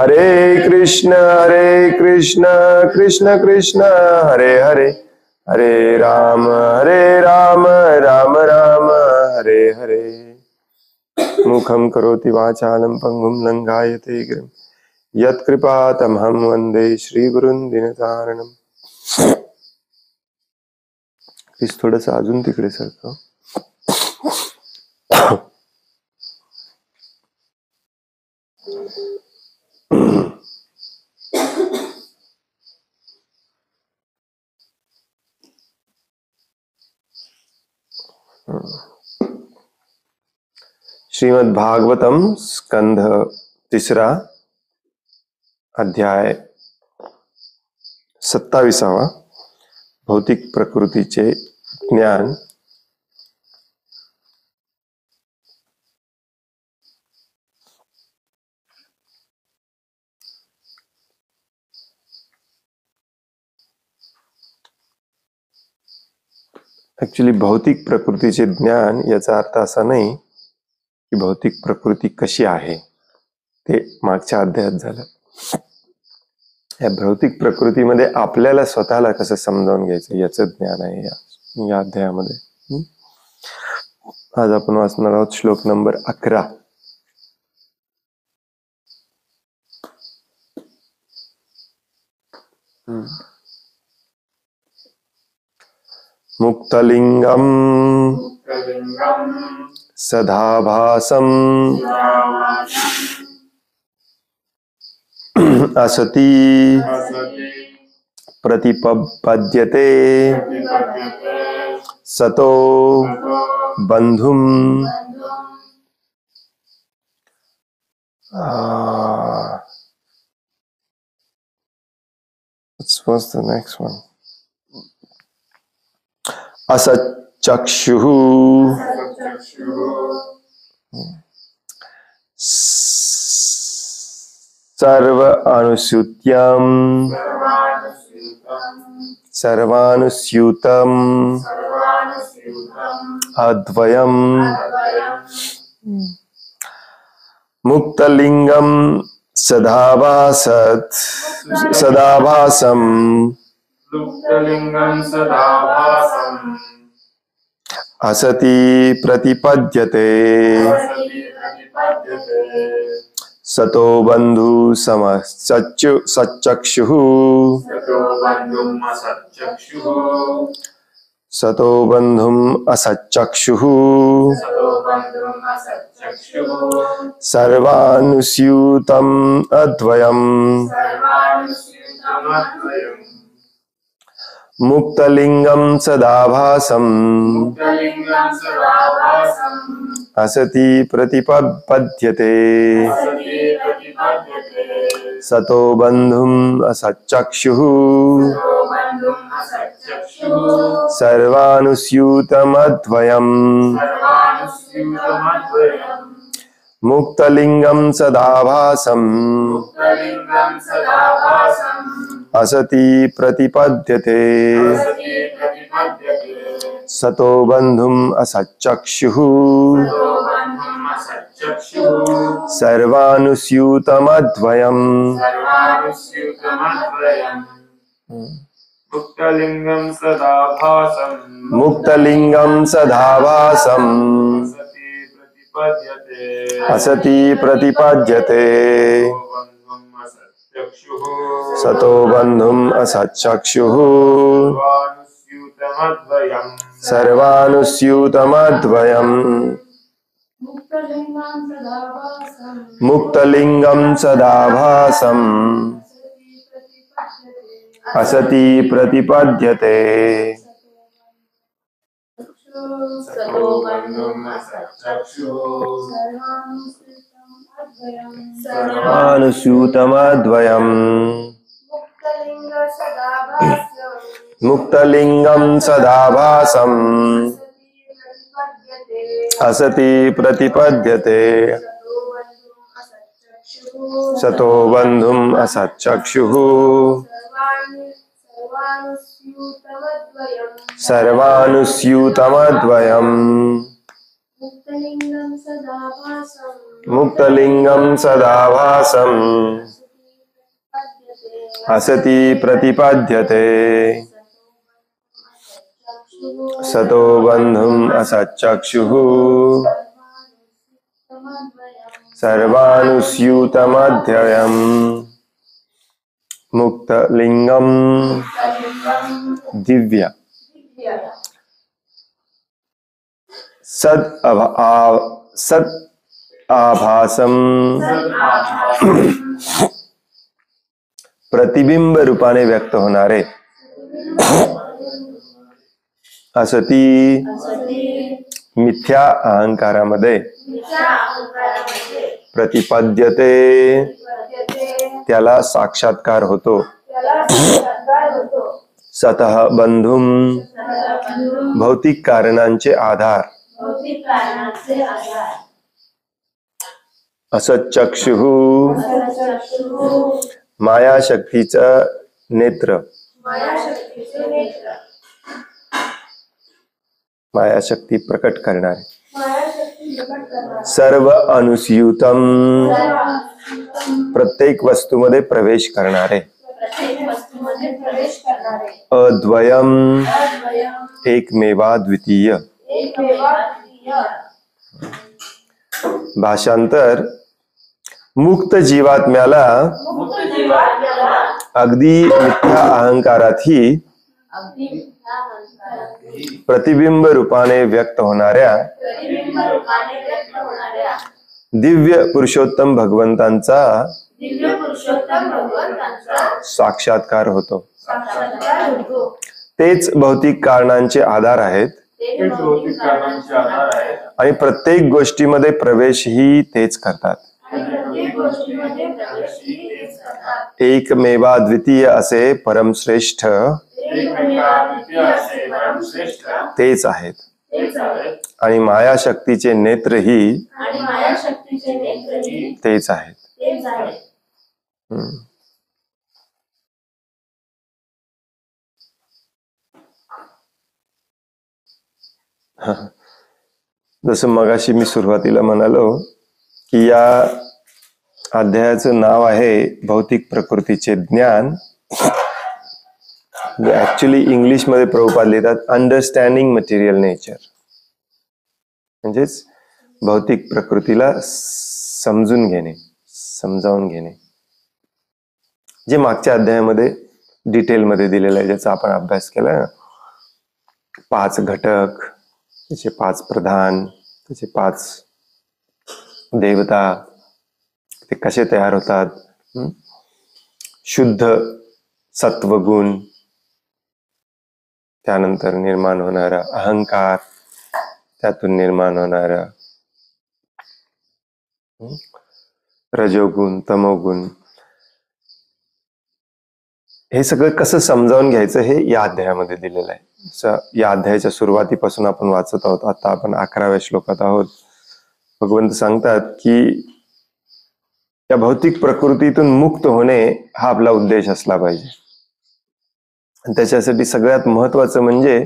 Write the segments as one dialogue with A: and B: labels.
A: हरे कृष्ण कृष्ण कृष्ण हरे हरे, हरे राम राम राम हरे हरे। मुखं करोति वाचालं पंगुं लंघायते गिरिं यत्कृपातमहं वन्दे श्रीगुरुं दीनतारिणम्। प्लीज थोडंसं अजून तिकडे सरका। श्रीमद् भागवतम स्कंध तिसरा अध्याय 27 भौतिक प्रकृतीचे ज्ञान। ऍक्च्युली भौतिक प्रकृतीचे ज्ञान याचा अर्थ असा नाही की भौतिक प्रकृती कशी आहे, ते मागच्या अध्यायात झालं। या भौतिक प्रकृतीमध्ये आपल्याला स्वतःला कसं समजावून घ्यायचं याचं ज्ञान आहे या अध्यायामध्ये। आज आपण वाचणार आहोत श्लोक नंबर 11। मुक्तलिंगम सदाभासम असति प्रतिपद्यते सतो बंधुम। What's the next one? असच्चक्षुः सर्व सर्वानुस्यूतम अद्वयम मुक्तलिंगम सदाभासम असति प्रतिपद्यते सतो बंधु सच्चक्षुः सतो बंधुम असच्चक्षुः सर्वानुस्यूतम अद्वयम मुक्तलिंगम सदाभासम असति प्रतिपद्यते सतो बंधुम असच्चक्षुः सर्वानुस्यूतम अद्वयम मुक्तलिंगम सदाभासम असति प्रतिपद्यते सतो बंधुम असच्चक्षुः सर्वानुस्यूतम अद्वयम मुक्तलिंगम सदाभासम असति प्रतिपद्यते सतो बंधुम असच्चक्षुः सर्वानुस्यूतमद्वयम मुक्तलिंगम सदाभासम असति प्रतिपद्यते सर्वानुस्यूतमद्वयम मुक्तलिंगम सदाभासम असति प्रतिपद्यते सतो बंधुम असच्चक्षुः सर्वानुस्यूतमद्वयम मुक्तलिंगम सदाभासम असति प्रतिपद्यते सतो बन्धुम् असच्चक्षुः सर्वानुस्यूतमध्ययम् मुक्तलिङ्गम् दिव्य सद आभासम प्रतिबिंब रूपाने व्यक्त होणारे असती मिथ्या अहंकारामध्ये प्रतिपद्यते त्याला साक्षात्कार होतो सतः बंधुम भौतिक कारणांचे आधार असच्चक्षुः माया शक्तीचा नेत्र माया शक्ती प्रकट करणारे सर्व अनुस्यूतम प्रत्येक वस्तूमध्ये प्रवेश करणारे अद्वयम एकमेवा द्वितीय भाषांतर मुक्त जीवात्म्याला अगदी मिथ्या अहंकारातही प्रतिबिंब रूपाने व्यक्त होणाऱ्या दिव्य पुरुषोत्तम भगवंतांचा साक्षात्कार होतो तेच भौतिक कारणांचे आधार आहेत आणि प्रत्येक गोष्टीमध्ये प्रवेशही तेच करतात एकमेवा द्वितीय असे परमश्रेष्ठ तेच आहेत आणि माया शक्तीचे नेत्रही तेच आहेत जसं मगाशी मी सुरुवातीला म्हणालो की या अध्यायाचं नाव आहे भौतिक प्रकृतीचे ज्ञान. ऍक्च्युली इंग्लिश मध्ये प्रभुपाद लिहितात अंडरस्टँडिंग मटेरियल नेचर, म्हणजेच भौतिक प्रकृतीला समजून घेणे, समजावून घेणे, जे मागच्या अध्यायामध्ये डिटेलमध्ये दिलेलं आहे, ज्याचा आपण अभ्यास केला. 5 घटक, त्याचे 5 प्रधान, त्याचे 5 देवता, ते कसे तयार होतात, शुद्ध सत्वगुण, त्यानंतर निर्माण होणारा अहंकार, त्यातून निर्माण होणारा रजोगुण, तमोगुण, हे सगळं कसं समजावून घ्यायचं हे या अध्यायामध्ये दिलेलं आहे. या अध्यायाच्या सुरुवातीपासून आपण वाचत आहोत. आता आपण 11व्या श्लोकात आहोत. भगवंत सांगतात की या भौतिक प्रकृतीतून मुक्त होणे हा आपला उद्देश असला पाहिजे. आणि त्याच्यासाठी सगळ्यात महत्वाचं म्हणजे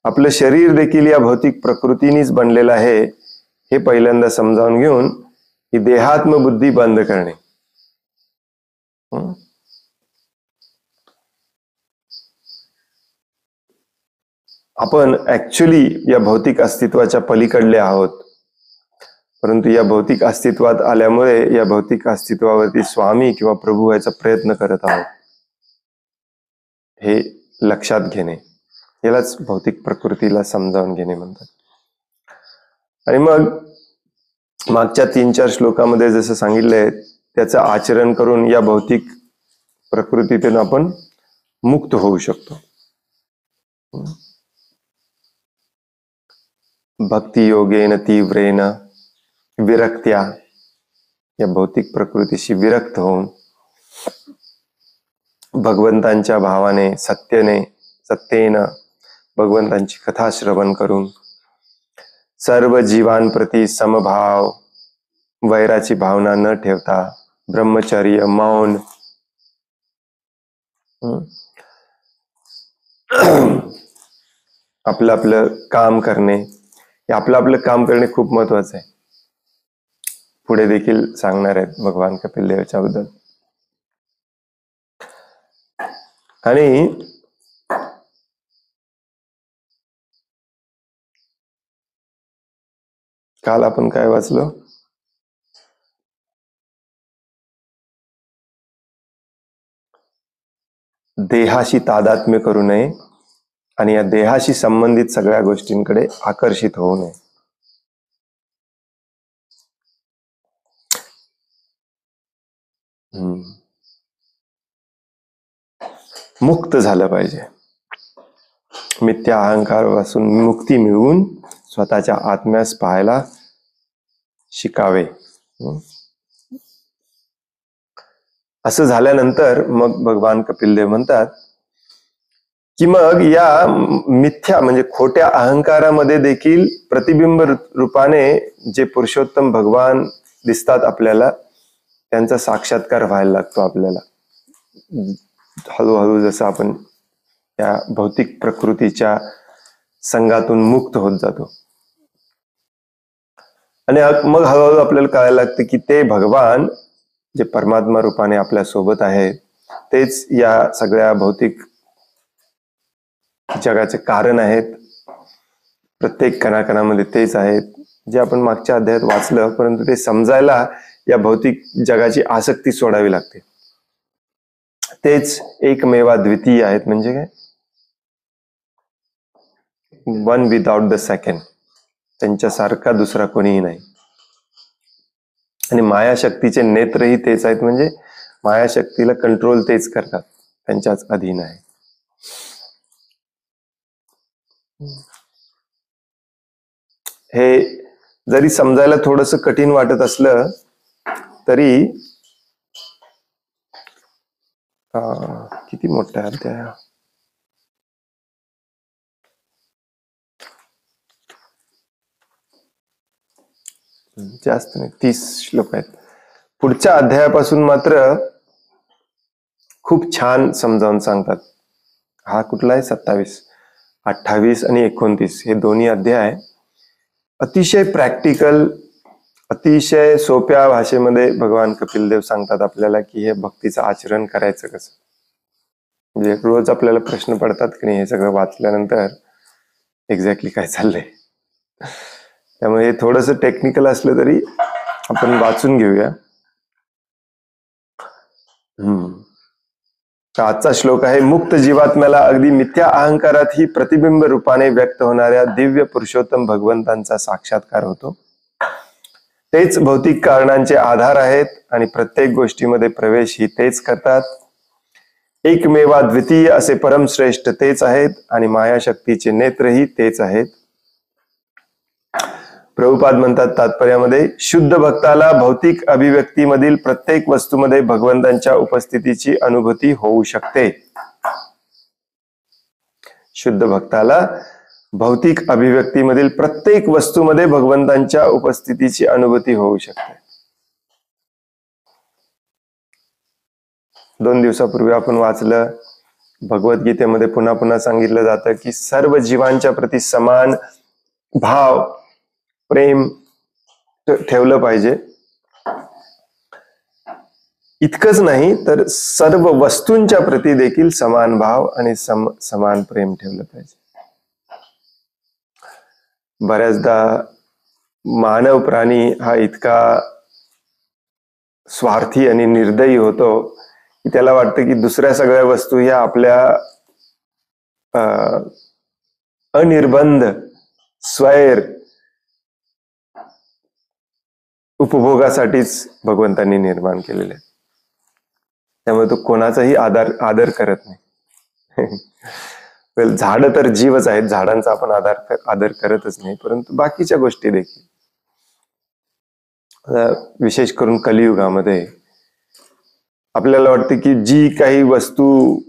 A: आपलं शरीर देखील या भौतिक प्रकृतीनेच बनलेलं आहे हे पहिल्यांदा समजावून घेऊन ही देहात्म बुद्धी बंद करणे. आपण ऍक्च्युली या भौतिक अस्तित्वाच्या पलीकडले आहोत, परंतु या भौतिक अस्तित्वात आल्यामुळे या भौतिक अस्तित्वावरती स्वामी किंवा प्रभू व्हायचा प्रयत्न करत आहोत, हे लक्षात घेणे, यालाच भौतिक प्रकृतीला समजावून घेणे म्हणतात. आणि मग मागच्या 3-4 श्लोकामध्ये जसं सांगितलंय त्याचं आचरण करून या भौतिक प्रकृतीतून आपण मुक्त होऊ शकतो. भक्ती योगेन तीव्रेन विरक्त्या, या भौतिक प्रकृतीशी विरक्त होऊन भगवंतांच्या भावाने सत्येनं भगवंतांची कथा श्रवण करून सर्व जीवांप्रती समभाव, वैराची भावना न ठेवता ब्रह्मचर्य, मौन, आपलं काम करणे, आपलं काम करणे खूप महत्वाचं आहे. पुढे देखील सांगणार आहेत भगवान कपिल देवाच्या बद्दल. आणि काल आपण काय वाचलो? देहाशी तादात्म्य करू नये आणि या देहाशी संबंधित सगळ्या गोष्टींकडे आकर्षित होऊ नये. मुक्त झालं पाहिजे. मिथ्या अहंकारापासून मुक्ती मिळवून स्वतःच्या आत्म्यास पाहायला शिकावे. असं झाल्यानंतर मग भगवान कपिलदेव म्हणतात की मग या मिथ्या म्हणजे खोट्या अहंकारामध्ये देखील प्रतिबिंब रूपाने जे पुरुषोत्तम भगवान दिसतात आपल्याला, त्यांचा साक्षात्कार व्हायला लागतो आपल्याला. हळूहळू जसं आपण या भौतिक प्रकृतीच्या संघातून मुक्त होत जातो आणि मग हळूहळू आपल्याला कळायला लागतं की ते भगवान जे परमात्मा रूपाने आपल्या सोबत आहेत, तेच या सगळ्या भौतिक जगाचे कारण आहेत. प्रत्येक कणाकणामध्ये तेच आहेत, जे आपण मागच्या अध्यायात वाचलं. परंतु ते समजायला या भौतिक जगाची आसक्ती सोडावी लागते. तेच एकमेवा द्वितीय आहेत. म्हणजे काय? One without the second. त्यांच्यासारखा दुसरा कोणीही नाही. आणि मायाशक्तीचे नेत्रही तेच आहेत. म्हणजे मायाशक्तीला कंट्रोल तेच करतात, त्यांच्याच अधीन आहे. हे जरी समजायला थोडस कठीण वाटत असलं तरी किती मोठा अध्याय. जास्त नाही, 30 श्लोक आहेत. पुढच्या अध्यायापासून मात्र खूप छान समजावून सांगतात. हा कुठला आहे? 27, 28 आणि 29 हे दोन्ही अध्याय अतिशय प्रॅक्टिकल, अतिशय सोप्या भाषेमध्ये भगवान कपिलदेव सांगतात आपल्याला की हे भक्तीचं आचरण करायचं कसं. म्हणजे रोज आपल्याला प्रश्न पडतात की नाही हे सगळं वाचल्यानंतर एक्झॅक्टली काय चाललंय. त्यामुळे हे थोडंसं टेक्निकल असलं तरी आपण वाचून घेऊया. आजचा श्लोक आहे, मुक्त जीवात्म्याला अगदी मिथ्या अहंकारात ही प्रतिबिंब रूपाने व्यक्त होणाऱ्या दिव्य पुरुषोत्तम भगवंतांचा साक्षात्कार होतो. तेच भौतिक कारणांचे आधार आहेत आणि प्रत्येक गोष्टीमध्ये प्रवेश ही तेच करतात. एकमेवा द्वितीय असे परमश्रेष्ठ तेच आहेत आणि मायाशक्तीचे नेत्रही तेच आहेत. प्रभुपाद म्हणतात तात्पर्यामध्ये, शुद्ध भक्ताला भौतिक अभिव्यक्तीमधील प्रत्येक वस्तूमध्ये भगवंतांच्या उपस्थितीची अनुभूती होऊ शकते. शुद्ध भक्ताला भौतिक अभिव्यक्तीमधील प्रत्येक वस्तूमध्ये भगवंतांच्या उपस्थितीची अनुभूती होऊ शकते. 2 दिवसापूर्वी आपण वाचलं, भगवद्गीतेमध्ये पुन्हा पुन्हा सांगितलं जातं की सर्व जीवांच्या प्रती समान भाव, प्रेम ठेवलं पाहिजे. इतकंच नाही तर सर्व वस्तूंच्या प्रती देखील समान भाव आणि समान प्रेम ठेवलं पाहिजे. बऱ्याचदा मानव प्राणी हा इतका स्वार्थी आणि निर्दयी होतो की त्याला वाटतं की दुसऱ्या सगळ्या वस्तू ह्या आपल्या अनिर्बंध स्वैर उपभोगासाठीच भगवंतांनी निर्माण केलेले. त्यामुळे तो कोणाचाही आदर करत नाही. झाड तर जीवच आहेत, झाडांचा आपण आदर करतच नाही, परंतु बाकीच्या गोष्टी देखील. विशेष करून कलियुगामध्ये आपल्याला वाटतं की जी काही वस्तू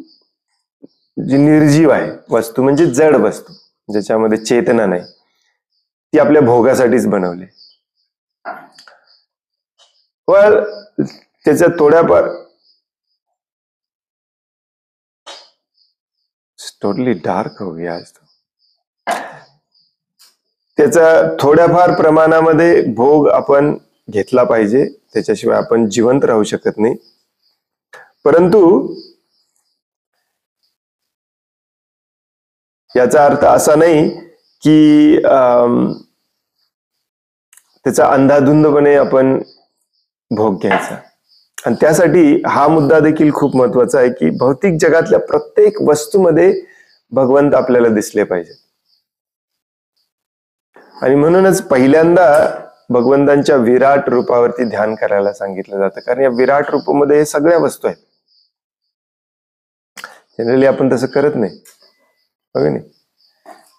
A: जी निर्जीव आहे, वस्तू म्हणजे जड वस्तू ज्याच्यामध्ये चेतना नाही, ती आपल्या भोगासाठीच बनवली. पण त्याच्या थोड्याफार टोटली डार्क हो गया आज तो. त्याचा थोड्याफार प्रमाणामध्ये भोग आपण घेतला पाहिजे, त्याच्याशिवाय आपण जिवंत राहू शकत नाही. परंतु याचा अर्थ असा नाही की त्याचा अंधाधुंदपणे आपण भोग घ्यायचा. आणि त्यासाठी हा मुद्दा देखील खूप महत्वाचा आहे की भौतिक जगातल्या प्रत्येक वस्तूमध्ये भगवंत आपल्याला दिसले पाहिजे. आणि म्हणूनच पहिल्यांदा भगवंतांच्या विराट रूपावरती ध्यान करायला सांगितलं जातं, कारण या विराट रूपामध्ये सगळ्या वस्तू आहेत. जनरली आपण तसं करत नाही, बघा नाही,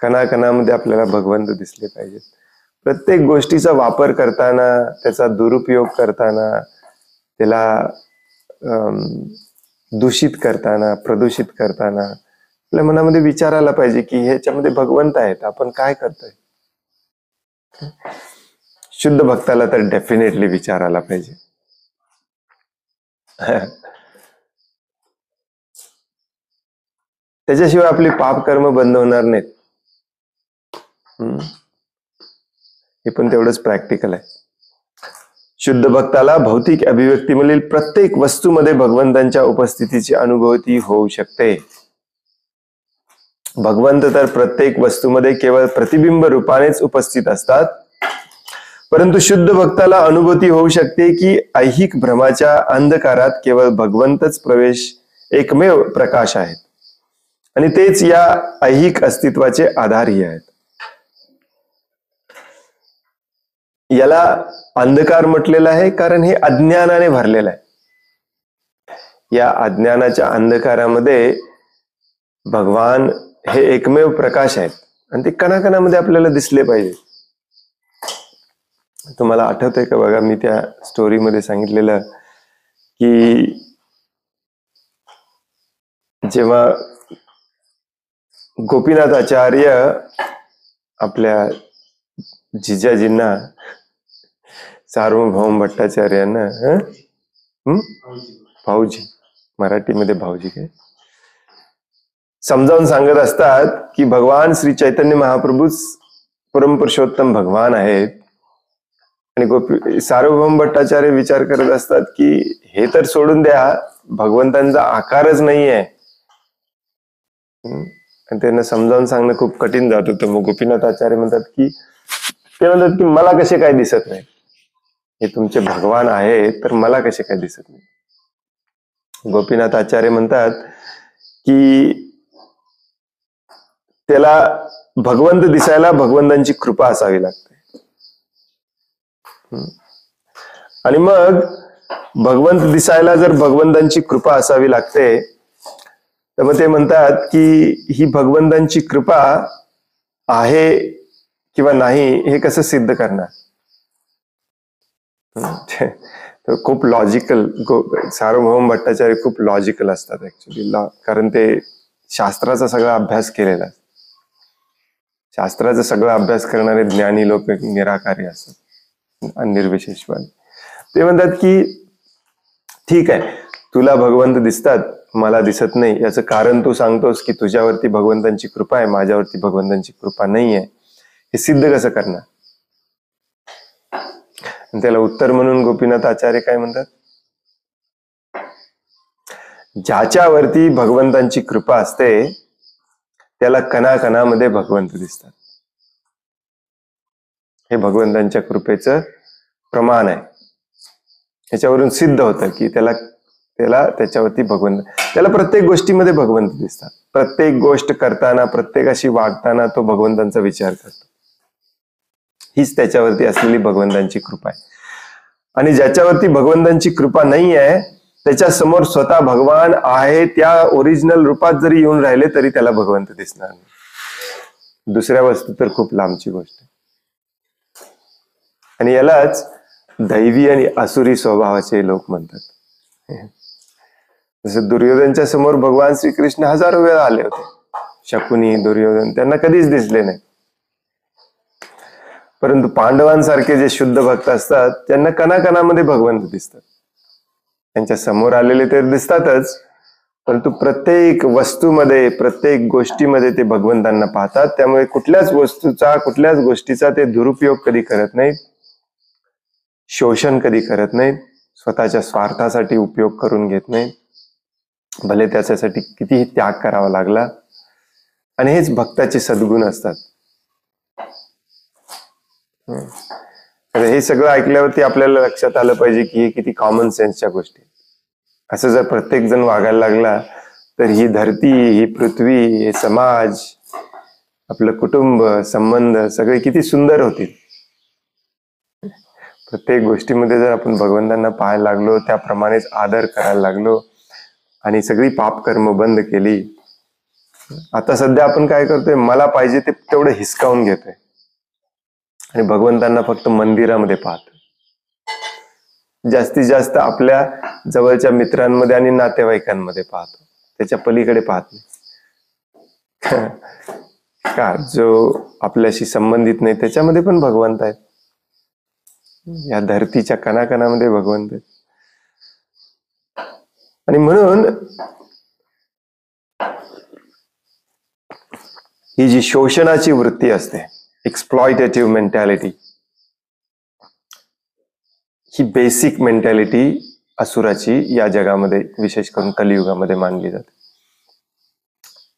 A: कणाकणामध्ये आपल्याला भगवंत दिसले पाहिजेत. प्रत्येक गोष्टीचा वापर करताना, त्याचा दुरुपयोग करताना, त्याला दूषित करताना, प्रदूषित करताना आपल्या मनामध्ये विचारायला पाहिजे की ह्याच्यामध्ये भगवंत आहेत, आपण काय करतोय. शुद्ध भक्ताला तर डेफिनेटली विचारायला पाहिजे. त्याच्याशिवाय आपली पाप कर्म बंद होणार नाहीत. हे पण तेवढंच प्रॅक्टिकल आहे. शुद्ध भक्ताला भौतिक अभिव्यक्तीमधील प्रत्येक वस्तूमध्ये भगवंतांच्या उपस्थितीची अनुभूती होऊ शकते. भगवंत तर प्रत्येक वस्तूमध्ये केवळ प्रतिबिंब रूपानेच उपस्थित असतात, परंतु शुद्ध भक्ताला अनुभूती होऊ शकते की ऐहिक भ्रमाच्या अंधकारात केवळ भगवंतच प्रवेश एकमेव प्रकाश आहेत आणि तेच या ऐहिक अस्तित्वाचे आधारही आहेत. याला अंधकार म्हटलेला आहे कारण हे अज्ञानाने भरलेलं आहे. या अज्ञानाच्या अंधकारामध्ये भगवान हे एकमेव प्रकाश आहेत आणि ते कणाकणामध्ये आपल्याला दिसले पाहिजे. तुम्हाला आठवतंय का बघा, मी त्या स्टोरीमध्ये सांगितलेलं की जेव्हा गोपीनाथ आचार्य आपल्या जिजाजींना, सार्वभौम भट्टाचार्यांना, भाऊजी, मराठीमध्ये भाऊजी काय, समजावून सांगत असतात की भगवान श्री चैतन्य महाप्रभूच परमपुरुषोत्तम भगवान आहेत. आणि सार्वभौम भट्टाचार्य विचार करत असतात की हे तर सोडून द्या, भगवंतांचा आकारच नाही आहे. आणि त्यांना समजावून सांगणं खूप कठीण जात होतं. मग गोपीनाथ आचार्य म्हणतात की मला कसे काय दिसत नाही, हे तुमचे भगवान आहे तर मला कसे काय दिसत नाही. गोपीनाथ आचार्य म्हणतात की त्याला भगवंत दिसायला भगवंतांची कृपा असावी लागते. आणि मग भगवंत दिसायला जर भगवंतांची कृपा असावी लागते, तर मग ते म्हणतात की ही भगवंतांची कृपा आहे किंवा नाही हे कसं सिद्ध करणार. खूप लॉजिकल, सार्वभौम भट्टाचार्य खूप लॉजिकल असतात ऍक्च्युली, कारण ते शास्त्राचा सगळा अभ्यास केलेला असतो. शास्त्राचा सगळा अभ्यास करणारे ज्ञानी लोक निराकारी असतात, निर्विशेषवादी. ते म्हणतात की ठीक आहे, तुला भगवंत दिसतात, मला दिसत नाही, याचं कारण तू सांगतोस की तुझ्यावरती भगवंतांची कृपा आहे, माझ्यावरती भगवंतांची कृपा नाही आहे, हे सिद्ध कसं करणार. त्याला उत्तर म्हणून गोपीनाथ आचार्य काय म्हणतात, ज्याच्यावरती भगवंतांची कृपा असते त्याला कणाकणामध्ये भगवंत दिसतात. हे भगवंतांच्या कृपेचं प्रमाण आहे. याच्यावरून सिद्ध होतं की त्याच्यावरती भगवंत, त्याला प्रत्येक गोष्टीमध्ये भगवंत दिसतात. प्रत्येक गोष्ट करताना, प्रत्येकाशी वागताना तो भगवंतांचा विचार करतो. हीच त्याच्यावरती असलेली भगवंतांची कृपा आहे. आणि ज्याच्यावरती भगवंतांची कृपा नाही आहे, त्याच्या समोर स्वतः भगवान आहे त्या ओरिजिनल रूपात जरी येऊन राहिले तरी त्याला भगवंत दिसणार नाही. दुसऱ्या वस्तू तर खूप लांबची गोष्ट आहे. आणि यालाच दैवी आणि असुरी स्वभावाचे लोक म्हणतात. जसं दुर्योधनच्या समोर भगवान श्रीकृष्ण हजारो वेळा आले होते. शकुनी, दुर्योधन त्यांना कधीच दिसले नाही. परंतु पांडवांसारखे जे शुद्ध भक्त असतात त्यांना कणाकणामध्ये भगवंत दिसतात. त्यांच्या समोर आलेले तर दिसतातच, परंतु प्रत्येक वस्तूमध्ये, प्रत्येक गोष्टीमध्ये ते भगवंतांना पाहतात. त्यामुळे कुठल्याच वस्तूचा, कुठल्याच गोष्टीचा ते दुरुपयोग कधी करत नाहीत, शोषण कधी करत नाहीत, स्वतःच्या स्वार्थासाठी उपयोग करून घेत नाहीत, भले त्याच्यासाठी कितीही त्याग करावा लागला. आणि हेच भक्ताचे सद्गुण असतात. तर हे सगळं ऐकल्यावरती आपल्याला लक्षात आलं पाहिजे की हे किती कॉमन सेन्सच्या गोष्टी. असं जर प्रत्येक जण वागायला लागला तर ही धरती, ही पृथ्वी, हे समाज, आपलं कुटुंब, संबंध सगळे किती सुंदर होतील. प्रत्येक गोष्टीमध्ये जर आपण भगवंतांना पाहायला लागलो, त्याप्रमाणेच आदर करायला लागलो आणि सगळी पाप कर्म बंद केली. आता सध्या आपण काय करतोय, मला पाहिजे ते तेवढं हिसकावून घेतोय आणि भगवंतांना फक्त मंदिरामध्ये पाहतोय. जास्तीत जास्त आपल्या जवळच्या मित्रांमध्ये आणि नातेवाईकांमध्ये पाहतो, त्याच्या पलीकडे पाहत नाही. का जो आपल्याशी संबंधित नाही त्याच्यामध्ये पण भगवंत आहेत. या धरतीच्या कणाकणामध्ये भगवंत आहेत. आणि म्हणून ही जी शोषणाची वृत्ती असते, एक्सप्लॉयटेटिव्ह मेंटॅलिटी, ही बेसिक मेंटॅलिटी असुराची या जगामध्ये विशेष करून कलियुगामध्ये मानली जाते.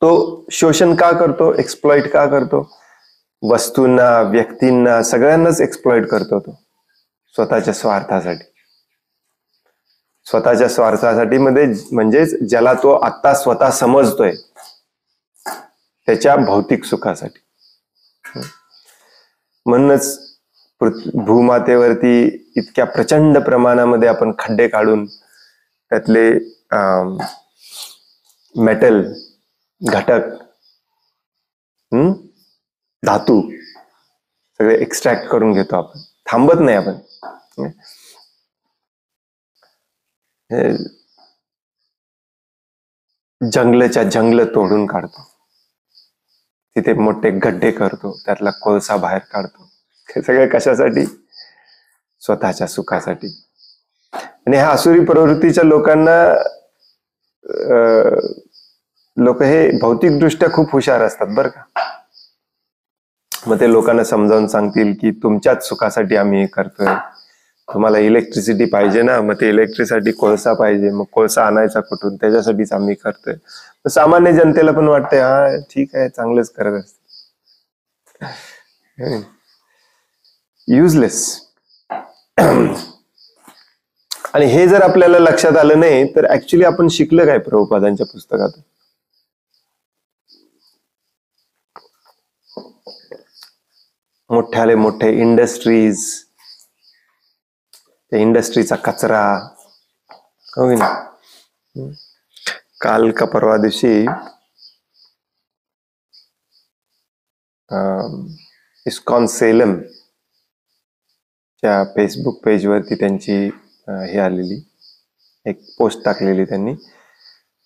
A: तो शोषण का करतो, एक्सप्लॉइट का करतो? वस्तूंना, व्यक्तींना, सगळ्यांनाच एक्सप्लॉइट करतो तो स्वतःच्या स्वार्थासाठी. स्वतःच्या स्वार्थासाठी म्हणजेच ज्याला तो आत्ता स्वतः समजतोय त्याच्या भौतिक सुखासाठी. म्हणूनच भूमातेवरती इतक्या प्रचंड प्रमाणामध्ये आपण खड्डे काढून त्यातले मेटल घटक, धातू सगळे एक्स्ट्रॅक्ट करून घेतो. आपण थांबत नाही. आपण जंगलच्या जंगल तोडून काढतो, तिथे मोठे गड्डे करतो, त्यातला कोळसा बाहेर काढतो. हे सगळे कशासाठी? स्वतःच्या सुखासाठी. आणि ह्या आसुरी प्रवृत्तीच्या लोकांना लोक हे भौतिकदृष्ट्या खूप हुशार असतात बरं का. मग ते लोकांना समजावून सांगतील की तुमच्याच सुखासाठी आम्ही हे करतोय. तुम्हाला इलेक्ट्रिसिटी पाहिजे ना, मग ते इलेक्ट्रिसिटी कोळसा पाहिजे, मग कोळसा आणायचा कुठून, त्याच्यासाठीच आम्ही करतोय. सामान्य जनतेला पण वाटतंय हा ठीक आहे, चांगलंच करत असते. युजलेस. आणि हे जर आपल्याला लक्षात आलं नाही तर ऍक्च्युली आपण शिकलं काय प्रभुपादांच्या पुस्तकातून? मोठ्याले मोठे इंडस्ट्रीज, त्या इंडस्ट्रीचा कचरा, हो की नाही? काल का परवा दिवशी इस्कॉन सेलम च्या फेसबुक पेजवरती त्यांची हे आलेली, एक पोस्ट टाकलेली त्यांनी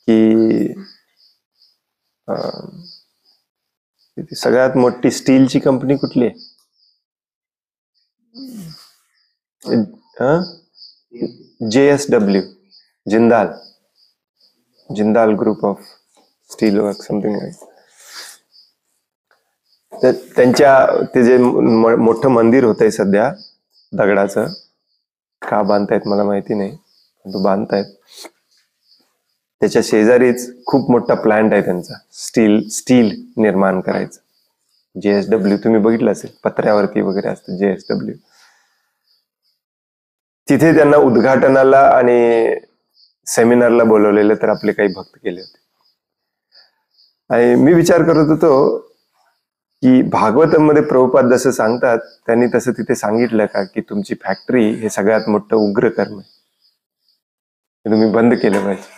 A: की सगळ्यात मोठी स्टीलची कंपनी कुठली आहे? JSW, Jindal group of steel work, something like. तर ते जे मोठं मंदिर होतंय सध्या दगडाचं, का बांधतायत मला माहिती नाही, पण तो बांधतायत. त्याच्या शेजारीच खूप मोठा प्लांट आहे त्यांचा, स्टील निर्माण करायचं. JSW तुम्ही बघितलं असेल, पत्र्यावरती वगैरे असतं JSW. तिथे त्यांना उद्घाटनाला आणि सेमिनारला बोलवलेलं, तर आपले काही भक्त गेले होते. आणि मी विचार करत होतो की भागवतम मध्ये प्रभुपाद जसं सांगतात, त्यांनी तसं तिथे सांगितलं का की तुमची फॅक्टरी हे सगळ्यात मोठं उग्र कर्म आहे, हे तुम्ही बंद केलं पाहिजे.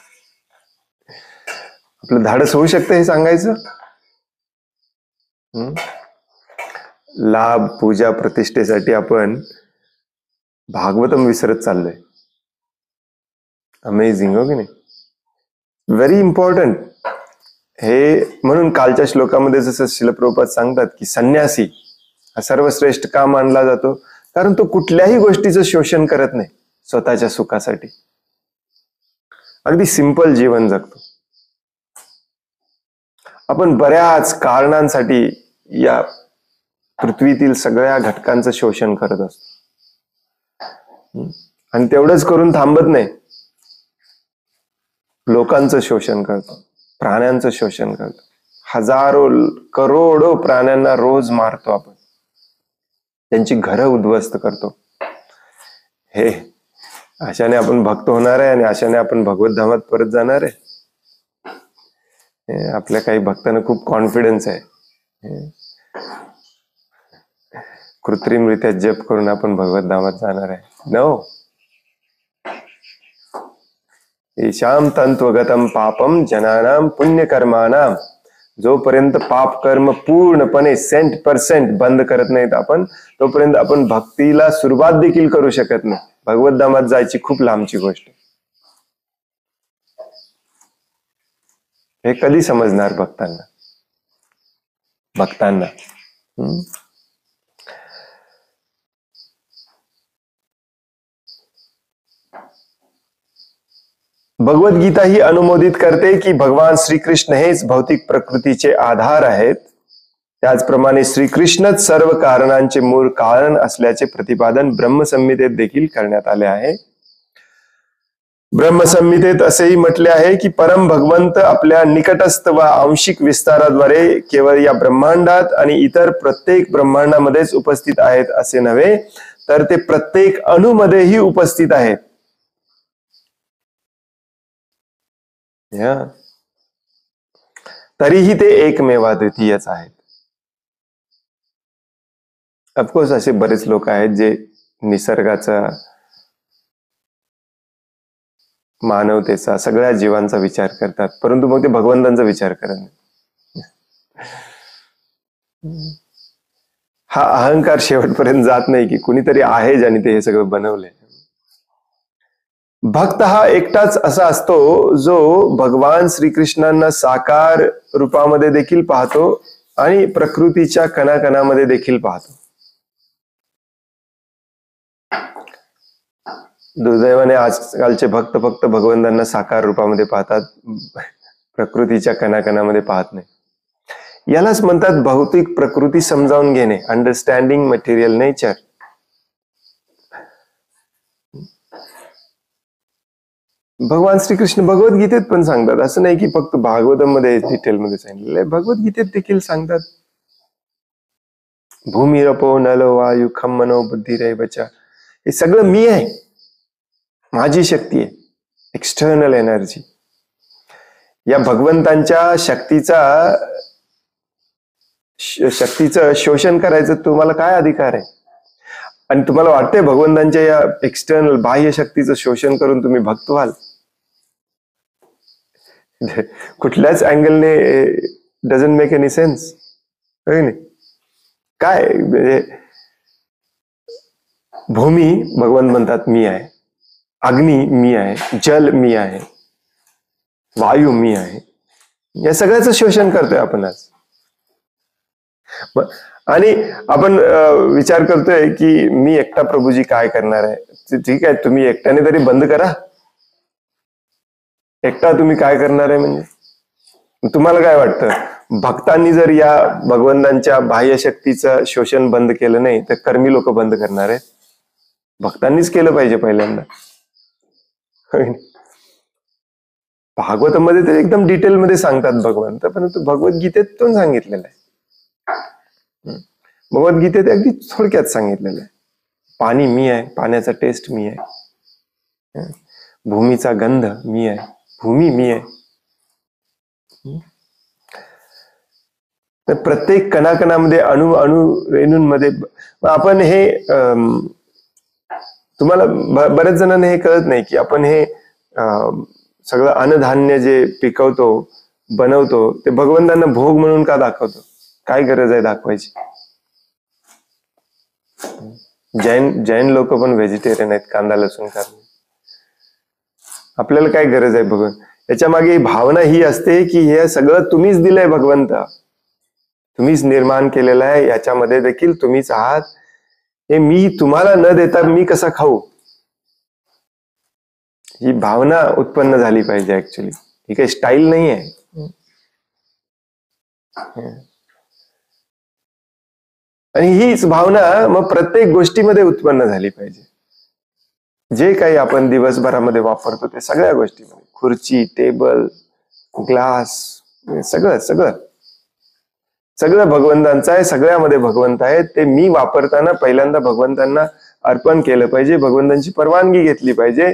A: आपलं धाडस होऊ शकतं हे सांगायचं? लाभ, पूजा, प्रतिष्ठेसाठी आपण भागवतम विसरत चाललोय. अमेझिंग, हो की नाही? व्हेरी इम्पॉर्टंट हे. म्हणून कालच्या श्लोकामध्ये जसं श्रील प्रभुपाद सांगतात की संन्यासी हा सर्वश्रेष्ठ का मानला जातो? कारण तो कुठल्याही गोष्टीचं शोषण करत नाही, स्वतःच्या सुखासाठी अगदी सिंपल जीवन जगतो. आपण बऱ्याच कारणांसाठी या पृथ्वीतील सगळ्या घटकांचं शोषण करत असतो, आणि तेवढंच करून थांबत नाही. लोकांचं शोषण करतो, प्राण्यांचं शोषण करतो, हजारो करोडो प्राण्यांना रोज मारतो आपण, त्यांची घरं उद्ध्वस्त करतो. हे अशाने आपण भक्त होणार आहे आणि अशाने आपण भगवत धामात परत जाणार आहे. आपल्या काही भक्तांना खूप कॉन्फिडन्स आहे, कृत्रिमरित्या जप करून आपण भगवत धामात जाणार आहे. नो. ईशाम तंत्वगतम पापम जनानाम पुण्यकर्मानाम. जोपर्यंत पाप कर्म पूर्णपणे 100% बंद करत नाहीत आपण, तोपर्यंत आपण भक्तीला सुरुवात देखील करू शकत नाही. भगवत धामात जायची खूप लांबची गोष्ट. हे कधी समजणार भक्तांना? भगवत गीता ही अनुमोदित करते की भगवान श्रीकृष्ण हेच भौतिक प्रकृतीचे आधार आहेत. त्याचप्रमाणे श्रीकृष्णच सर्व कारणांचे मूळ कारण असल्याचे प्रतिपादन ब्रह्मसंहितेत देखील करण्यात आले आहे. ब्रह्मसंहितेत असेही म्हटले आहे की परम भगवंत आपल्या निकटस्थ व आंशिक विस्ताराद्वारे केवळ या ब्रह्मांडात आणि इतर प्रत्येक ब्रह्मांडामध्येच उपस्थित आहेत असे नव्हे, तर ते प्रत्येक अणूमध्येही उपस्थित आहेत. तरीही ते एकमेवाद्वितीयच आहेत. ऑफकोर्स असे बरेच लोक आहेत जे निसर्गाचा, मानवतेचा, सगळ्या जीवांचा विचार करतात, परंतु मग ते भगवंतांचा विचार करत नाही. हा अहंकार शेवटपर्यंत जात नाही की कुणीतरी आहे ज्याने ते हे सगळं बनवलंय. भक्त हा एकटाच असा असतो जो भगवान श्रीकृष्णांना साकार रूपामध्ये देखील पाहतो आणि प्रकृतीच्या कणाकणामध्ये देखील पाहतो. दुर्दैवाने आजकालचे भक्त फक्त भगवंतांना साकार रूपामध्ये पाहतात, प्रकृतीच्या कणाकणामध्ये पाहत नाही. यालाच म्हणतात भौतिक प्रकृती समजावून घेणे, अंडरस्टँडिंग मटेरियल नेचर. भगवान श्रीकृष्ण भगवद्गीतेत पण सांगतात, असं नाही की फक्त भागवतम मध्ये डिटेलमध्ये सांगितलेलं आहे, भगवद्गीतेत देखील सांगतात. भूमिरपो नलो वायू खम मनो बुद्धिरेवच. हे सगळं मी आहे, माझी शक्ती आहे, एक्सटर्नल एनर्जी. या भगवंतांच्या शक्तीचं शोषण करायचं तुम्हाला काय अधिकार आहे? आणि तुम्हाला वाटतंय भगवंतांच्या या एक्सटर्नल बाह्य शक्तीचं शोषण करून तुम्ही भक्त व्हाल? कुठल्याच अँगलने डझंट मेक एनी सेन्स. काय म्हणजे भूमी भगवंत म्हणतात मी आहे, अग्नी मी आहे, जल मी आहे, वायू मी आहे. या सगळ्याचं शोषण करतोय आपण आज. आणि आपण विचार करतोय की मी एकटा प्रभूजी काय करणार आहे. ठीक आहे, तुम्ही एकट्याने तरी बंद करा. एकटा तुम्ही काय करणार आहे म्हणजे? तुम्हाला काय वाटतं, भक्तांनी जर या भगवंतांच्या बाह्य शक्तीचं शोषण बंद केलं नाही तर कर्मी लोक बंद करणार आहेत? भक्तांनीच केलं पाहिजे पहिल्यांदा. भागवतामध्ये ते एकदम डिटेलमध्ये सांगतात भगवंत, परंतु भगवद्गीतेत पण सांगितलेलं आहे. भगवद्गीतेत अगदी थोडक्यात सांगितलेलं आहे. पाणी मी आहे, पाण्याचा टेस्ट मी आहे, भूमीचा गंध मी आहे, भूमी मी आहे. प्रत्येक कणाकणामध्ये, रेणूंमध्ये आपण हे तुम्हाला बऱ्याच जणांना हे कळत नाही की आपण हे सगळं अन्नधान्य जे पिकवतो, बनवतो, ते भगवंतांना भोग म्हणून का दाखवतो? काय गरज आहे दाखवायची? जैन लोक पण व्हेजिटेरियन आहेत, कांदा लसूण खात. आपल्याला काय गरज आहे भगवान? याच्या मागे भावना ही असते की हे सगळं तुम्हीच दिलंय भगवंत, तुम्हीच निर्माण केलेलं आहे, याच्यामध्ये देखील तुम्हीच आहात. हे मी तुम्हाला न देता मी कसा खाऊ? ही भावना उत्पन्न झाली पाहिजे. ऍक्च्युली ही काही स्टाईल नाही आहे. आणि हीच भावना मग प्रत्येक गोष्टीमध्ये उत्पन्न झाली पाहिजे. जे काही आपण दिवसभरामध्ये वापरतो ते सगळ्या गोष्टीमध्ये, खुर्ची, टेबल, ग्लास, सगळं सगळं सगळं भगवंतांचं आहे, सगळ्यामध्ये भगवंत आहे. ते मी वापरताना पहिल्यांदा भगवंतांना अर्पण केलं पाहिजे, भगवंतांची परवानगी घेतली पाहिजे.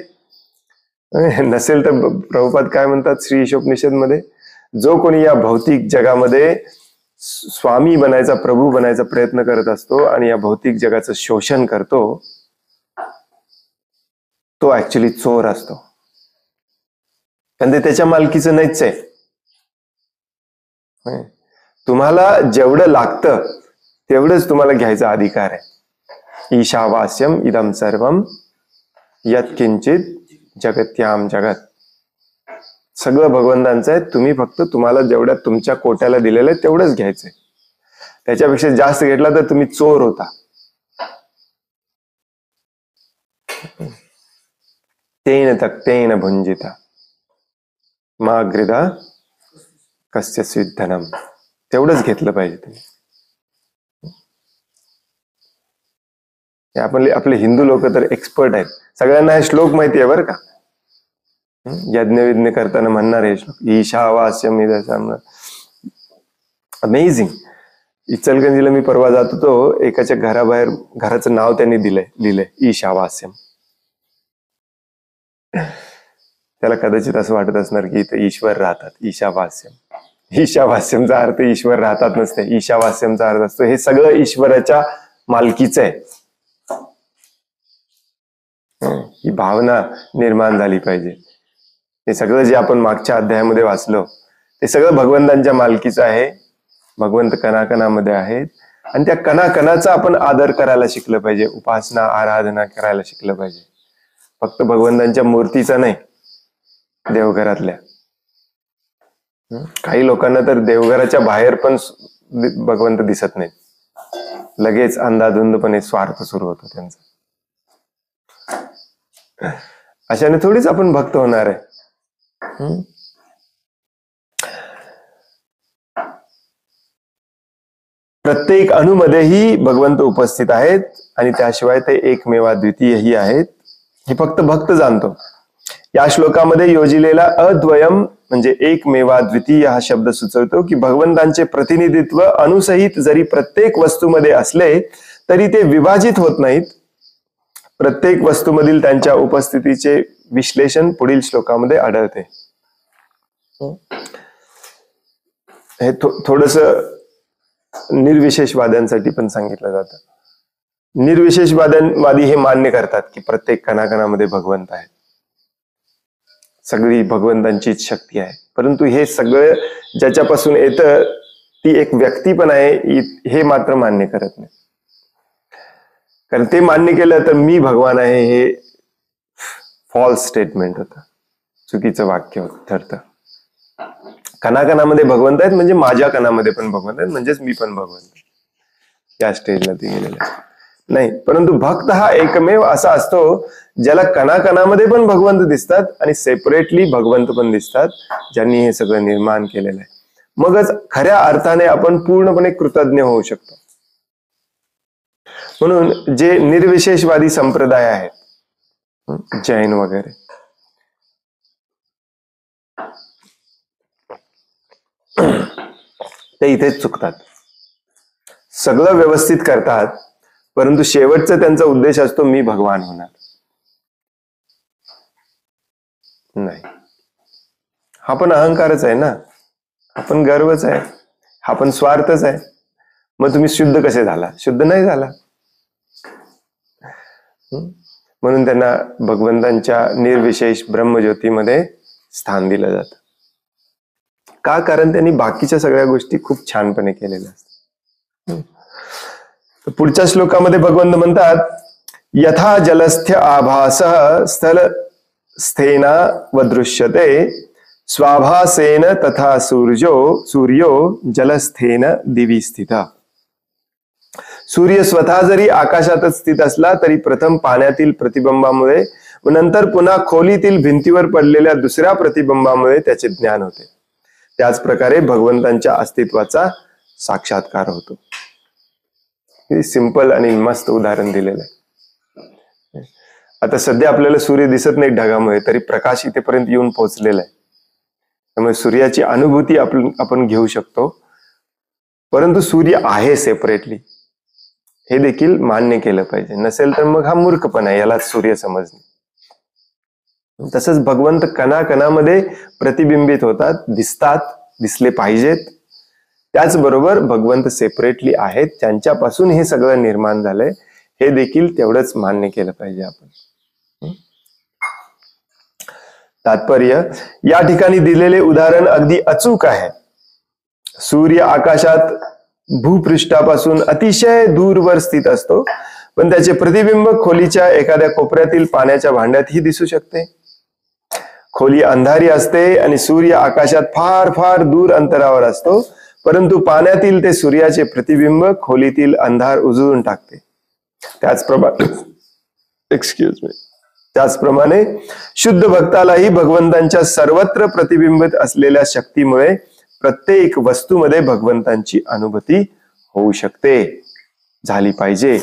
A: नसेल तर प्रभुपाद काय म्हणतात श्री ईशोपनिषद मध्ये, जो कोणी या भौतिक जगामध्ये स्वामी बनायचा, प्रभू बनायचा प्रयत्न करत असतो आणि या भौतिक जगाचं शोषण करतो, तो ऍक्च्युली चोर असतो. कारण ते त्याच्या मालकीचं नाहीच आहे. तुम्हाला जेवढं लागतं तेवढंच तुम्हाला घ्यायचा अधिकार आहे. ईशावास्यम इदम सर्वम यत्किंचित जगत्याम जगत. सगळं भगवंतांचं आहे. तुम्ही फक्त तुम्हाला जेवढ्या तुमच्या कोट्याला दिलेलं आहे तेवढंच घ्यायचंय. त्याच्यापेक्षा जास्त घेतला तर तुम्ही चोर होता. तेन तक्तेन भुंजिता माग्रिदा कस्य स्विद्धनम. तेवढंच घेतलं पाहिजे तुम्ही. आपले हिंदू लोक तर एक्सपर्ट आहेत. सगळ्यांना हे श्लोक माहिती आहे बरं का. यज्ञ करताना म्हणणार हे श्लोक, ईशावास्यम इदम. अमेझिंग. इचलकरंजीला मी परवा जात होतो, एकाच्या घराबाहेर घराचं नाव त्यांनी लिहिलंय ईशावास्यम. त्याला कदाचित असं वाटत असणार की इथे ईश्वर राहतात. ईशावास्यम, ईशावास्यमचा अर्थ ईश्वर राहतात नसते. ईशावास्यमचा अर्थ असतो हे सगळं ईश्वराच्या मालकीचं आहे. ही भावना निर्माण झाली पाहिजे. हे सगळं जे आपण मागच्या अध्यायामध्ये वाचलो ते सगळं भगवंतांच्या मालकीचं आहे. भगवंत कणाकणामध्ये आहेत आणि त्या कणाकणाचा आपण आदर करायला शिकलं पाहिजे, उपासना आराधना करायला शिकलं पाहिजे. फक्त भगवंतांच्या मूर्तीचा नाही, देवघरातल्या. काही लोकांना तर देवघराच्या बाहेर पण भगवंत दिसत नाहीत. लगेच अंधाधुंदपणे स्वार्थ सुरू होतो त्यांचा. अशाने थोडीच आपण भक्त होणार आहे. प्रत्येक अणुमध्येही भगवंत उपस्थित आहेत आणि त्याशिवाय ते एकमेवा द्वितीयही आहेत हे फक्त भक्त जाणतो. या श्लोकामध्ये योजिलेला अद्वयम म्हणजे एकमेवा द्वितीय हा शब्द सुचवतो की भगवंतांचे प्रतिनिधित्व अणुसहित जरी प्रत्येक वस्तूमध्ये असले तरी ते विभाजित होत नाहीत. प्रत्येक वस्तूमधील त्यांच्या उपस्थितीचे विश्लेषण पुढील श्लोकामध्ये आढळते. हे थोडस निर्विशेषवाद्यांसाठी पण सांगितलं जातं. निर्विशेषवादी हे मान्य करतात की प्रत्येक कणाकणामध्ये भगवंत आहे, सगळी भगवंतांचीच शक्ती आहे. परंतु हे सगळं ज्याच्यापासून येतं ती एक व्यक्ती पण आहे हे मात्र मान्य करत नाही. कारण ते मान्य केलं तर मी भगवान आहे हे फॉल्स स्टेटमेंट होतं, चुकीचं वाक्य ठरतं. कणाकणामध्ये भगवंत आहेत म्हणजे माझ्या कणामध्ये पण भगवंत आहेत, म्हणजेच मी पण भगवंत. या स्टेजला ते गेलेलं नाही. परंतु भक्त हा एकमेव असा असतो ज्याला कणाकणामध्ये पण भगवंत दिसतात आणि सेपरेटली भगवंत पण दिसतात, ज्यांनी हे सगळं निर्माण केलेलं आहे. मगच खऱ्या अर्थाने आपण पूर्णपणे कृतज्ञ होऊ शकतो. म्हणून जे निर्विशेषवादी संप्रदाय आहेत, जैन वगैरे, ते इथेच चुकतात. सगळं व्यवस्थित करतात परंतु शेवटचा त्यांचा उद्देश असतो मी भगवान होणार. नाही, हा पण अहंकारच आहे ना, हा पण गर्वच आहे, हा पण स्वार्थच आहे. मग तुम्ही शुद्ध कसे झाला? शुद्ध नाही झाला. म्हणून त्यांना भगवंतांच्या निर्विशेष ब्रह्मज्योतीमध्ये स्थान दिलं जातं. का? कारण त्यांनी बाकीच्या सगळ्या गोष्टी खूप छानपणे केलेल्या असतात. पुढच्या श्लोकामध्ये भगवंत म्हणतात, यथा जलस्थ्य आभासः स्थल स्थेना वदृश्यते स्वाभासेन तथा सूर्यो जलस्थेन दिवी स्थिता. सूर्य स्वतः जरी आकाशातच स्थित असला तरी प्रथम पाण्यातील प्रतिबिंबामुळे व नंतर पुन्हा खोलीतील भिंतीवर पडलेल्या दुसऱ्या प्रतिबिंबामुळे त्याचे ज्ञान होते. त्याच प्रकारे भगवंतांच्या अस्तित्वाचा साक्षात्कार होतो. हे सिंपल आणि मस्त उदाहरण दिलेलं आहे. आता सध्या आपल्याला सूर्य दिसत नाही ढगामुळे, तरी प्रकाश इथेपर्यंत येऊन पोहोचलेला आहे. त्यामुळे सूर्याची अनुभूती आपण घेऊ शकतो. परंतु सूर्य आहे सेपरेटली, हे देखील मान्य केलं पाहिजे. नसेल तर मग हा मूर्खपणा आहे, यालाच सूर्य समजणे. तसंच भगवंत कणाकणामध्ये प्रतिबिंबित होतात, दिसतात, दिसले पाहिजेत. त्याचबरोबर भगवंत सेपरेटली आहेत, त्यांच्यापासून हे सगळं निर्माण झालंय, हे देखील तेवढंच मान्य केलं पाहिजे आपण. तात्पर्य, या ठिकाणी दिलेले उदाहरण अगदी अचूक आहे. सूर्य आकाशात भूपृष्ठापासून अतिशय दूरवर स्थित असतो, पण त्याचे प्रतिबिंब खोलीच्या एखाद्या कोपऱ्यातील पाण्याच्या भांड्यातही दिसू शकते. खोली अंधारी असते आणि सूर्य आकाशात फार फार दूर अंतरावर असतो, परंतु पाण्यातील ते सूर्याचे प्रतिबिंब खोलीतील अंधार उजळून टाकते. त्याचप्रमाणे शुद्ध भक्तालाही भगवंतांच्या सर्वत्र प्रतिबिंबित असलेल्या शक्तीमुळे प्रत्येक वस्तूमध्ये भगवंतांची अनुभूती होऊ शकते, झाली पाहिजे.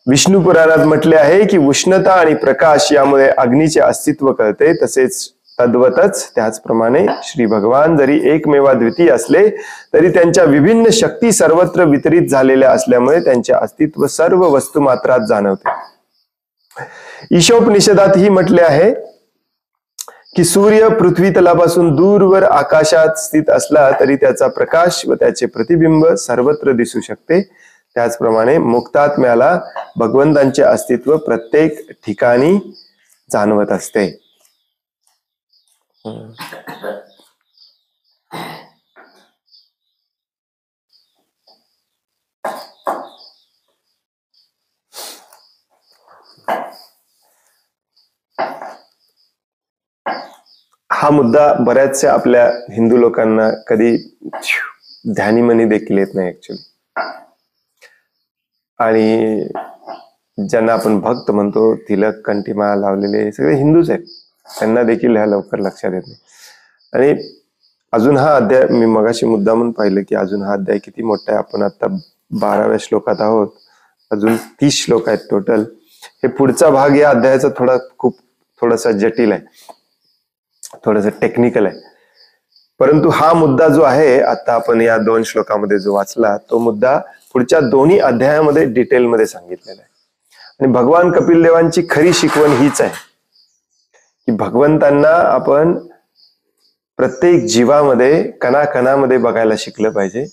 A: विष्णू पुराणात म्हटले आहे की उष्णता आणि प्रकाश यामुळे अग्नीचे अस्तित्व कळते, तसेच तद्वतच त्याचप्रमाणे श्री भगवान जरी एकमेवा द्वितीय असले तरी त्यांच्या विभिन्न शक्ती सर्वत्र वितरित झालेल्या असल्यामुळे त्यांचे अस्तित्व सर्व वस्तुमात्रात जाणवते. ईशोपनिषदातही म्हटले आहे की सूर्य पृथ्वी तलापासून दूरवर आकाशात स्थित असला तरी त्याचा प्रकाश व त्याचे प्रतिबिंब सर्वत्र दिसू शकते. त्याचप्रमाणे मुक्तात्म्याला भगवंतांचे अस्तित्व प्रत्येक ठिकाणी जाणवत असते. हा मुद्दा बऱ्याचशा आपल्या हिंदू लोकांना कधी ध्यानीमनी देखील येत नाही ऍक्च्युली. आणि ज्यांना आपण भक्त म्हणतो, तिलक कंठीमा लावलेले सगळे हिंदूच आहेत, त्यांना देखील ह्या लवकर लक्षात येत नाही. आणि अजून हा अध्याय, मी मगाशी मुद्दा म्हणून पाहिलं की अजून हा अध्याय किती मोठा आहे. आपण आता 12व्या श्लोकात आहोत, अजून 30 श्लोक आहेत टोटल. हे पुढचा भाग या अध्यायाचा थोडासा जटिल आहे, थोडासा टेक्निकल आहे. परंतु हा मुद्दा जो आहे आता आपण या 2 श्लोकामध्ये जो वाचला, तो मुद्दा पुढच्या दोन्ही अध्यायामध्ये डिटेलमध्ये सांगितलेला आहे. आणि भगवान कपिल देवांची खरी शिकवण हीच आहे की भगवंतांना आपण प्रत्येक जीवामध्ये कणाकणामध्ये बघायला शिकलं पाहिजे.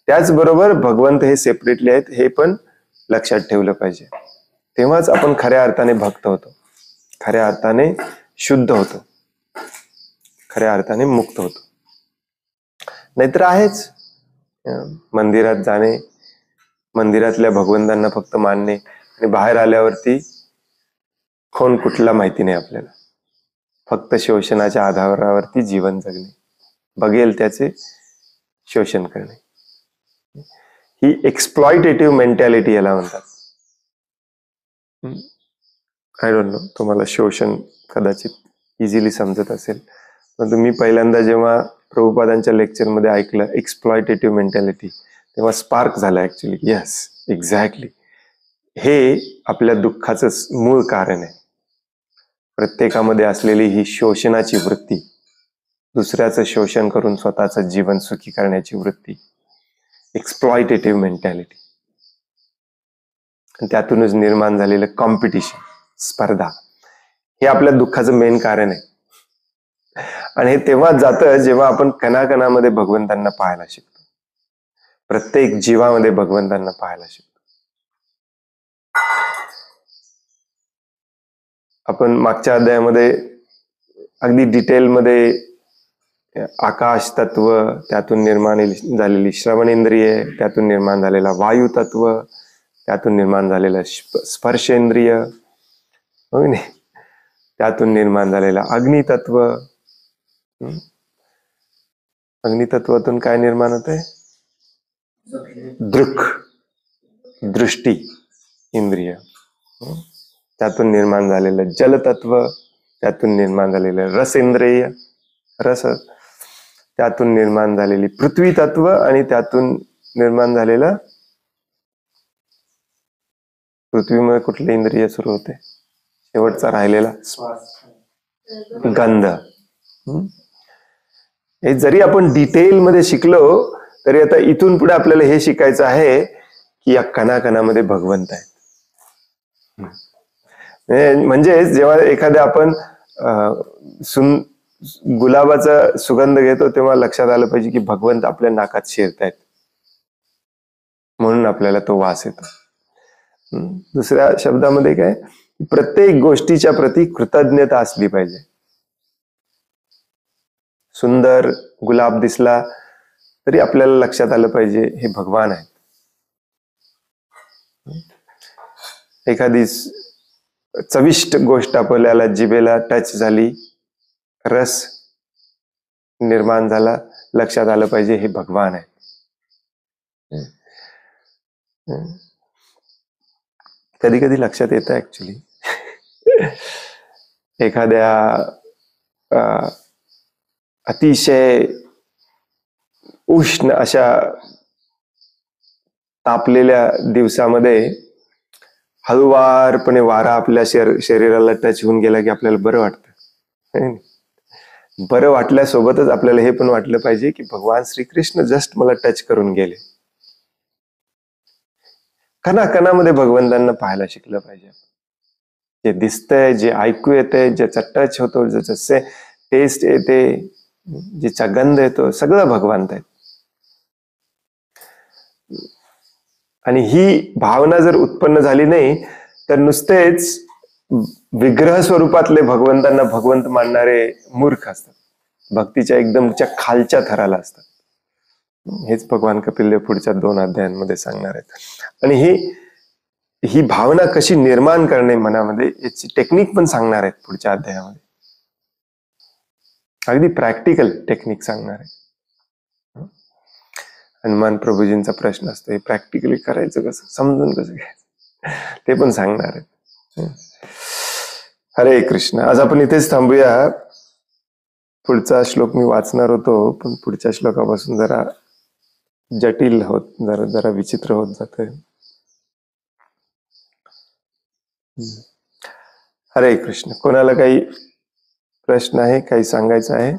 A: त्याचबरोबर भगवंत हे सेपरेटली आहेत हे पण लक्षात ठेवलं पाहिजे. तेव्हाच आपण खऱ्या अर्थाने भक्त होतो, खऱ्या अर्थाने शुद्ध होतो, खऱ्या अर्थाने मुक्त होतो. नाहीतर आहेच मंदिरात जाणे, मंदिरातल्या भगवंतांना फक्त मानणे आणि बाहेर आल्यावरती कोण कुठला माहिती नाही आपल्याला, फक्त शोषणाच्या आधारावरती जीवन जगणे, बघेल त्याचे शोषण करणे. ही एक्सप्लॉइटेटिव्ह मेंटॅलिटी याला म्हणतात. आय डोंट नो, तुम्हाला शोषण कदाचित इझिली समजत असेल, परंतु मी पहिल्यांदा जेव्हा प्रभुपादांच्या लेक्चरमध्ये ऐकलं एक्सप्लॉइटेटिव्ह मेंटॅलिटी, तेव्हा स्पार्क झाला ऍक्च्युली. Yes, exactly. हे आपल्या दुःखाचं मूळ कारण आहे. प्रत्येकामध्ये असलेली ही शोषणाची वृत्ती, दुसऱ्याचं शोषण करून स्वतःचं जीवन सुखी करण्याची वृत्ती, एक्सप्लॉइटेटिव्ह मेंटॅलिटी. त्यातूनच निर्माण झालेलं कॉम्पिटिशन, स्पर्धा, हे आपल्या दुःखाचं मेन कारण आहे. आणि हे तेव्हा जातं जेव्हा आपण कणाकणामध्ये भगवंतांना पाहायला शिकतो, प्रत्येक जीवामध्ये भगवंतांना पाहायला शिकतो. आपण मागच्या अध्यायामध्ये अगदी डिटेलमध्ये आकाश तत्व, त्यातून निर्माण झालेली श्रवणेंद्रिय, त्यातून निर्माण झालेला वायू तत्व, त्यातून निर्माण झालेला स्पर्शेंद्रिय, त्यातून निर्माण झालेला अग्नितत्व. अग्नितत्वातून काय निर्माण होते? दृष्टी इंद्रिय. त्यातून निर्माण झालेलं जलतत्व, त्यातून निर्माण झालेलं रसेंद्रिय, रस, त्यातून निर्माण झालेली पृथ्वी तत्व, आणि त्यातून निर्माण झालेलं, पृथ्वीमुळे कुठले इंद्रिय सुरू होते? शेवटचा राहिलेला गंध. हे जरी आपण डिटेल मध्ये शिकलो तरी आता इथून पुढे आपल्याला हे शिकायचं आहे की या कणाकणामध्ये भगवंत आहेत. म्हणजे जेव्हा एखाद्या आपण गुलाबाचा सुगंध घेतो तेव्हा लक्षात आलं पाहिजे की भगवंत आपल्या नाकात शिरतायत, म्हणून आपल्याला तो वास येतो. दुसऱ्या शब्दामध्ये काय, प्रत्येक गोष्टीच्या प्रती कृतज्ञता असली पाहिजे. सुंदर गुलाब दिसला तरी आपल्याला लक्षात आलं पाहिजे हे भगवान आहेत. एखादी चविष्ट गोष्ट आपल्याला जिभेला टच झाली, रस निर्माण झाला, लक्षात आलं पाहिजे हे भगवान आहेत. कधी कधी लक्षात येतं ऍक्च्युली एखाद्या अतिशय उष्ण अशा तापलेल्या दिवसामध्ये हळुवारपणे वारा आपल्या शरीराला टच होऊन गेला की आपल्याला बरं वाटतं. बरं वाटल्यासोबतच आपल्याला हे पण वाटलं पाहिजे की भगवान श्रीकृष्ण जस्ट मला टच करून गेले. कणाकणामध्ये भगवंतांना पाहायला शिकलं पाहिजे. जे दिसतंय, जे ऐकू येतंय, ज्याचा टच होतो, ज्याचा टेस्ट येते, ज्याचा गंध येतो, सगळं भगवंत आहेत. आणि ही भावना जर उत्पन्न झाली नाही तर नुसतेच विग्रह स्वरूपातले भगवंतांना भगवंत मानणारे मूर्ख असतात, भक्तीच्या एकदमच्या खालच्या थराला असतात. हेच भगवान कपिलदेव पुढच्या 2 अध्यायांमध्ये सांगणार आहेत. आणि ही भावना कशी निर्माण करणे मनामध्ये याची टेक्निक पण सांगणार आहेत पुढच्या अध्यायामध्ये. अगदी प्रॅक्टिकल टेक्निक सांगणार आहे. हनुमान प्रभूजींचा प्रश्न असतो, हे प्रॅक्टिकली करायचं कसं, समजून कसं घ्यायचं, ते पण सांगणार आहेत. हरे कृष्ण. आज आपण इथेच थांबूया. पुढचा श्लोक मी वाचणार होतो पण पुढच्या श्लोकापासून जरा जटिल होत, जरा विचित्र होत जातंय. हरे कृष्ण. कोणाला काही प्रश्न आहे, काही सांगायचं आहे?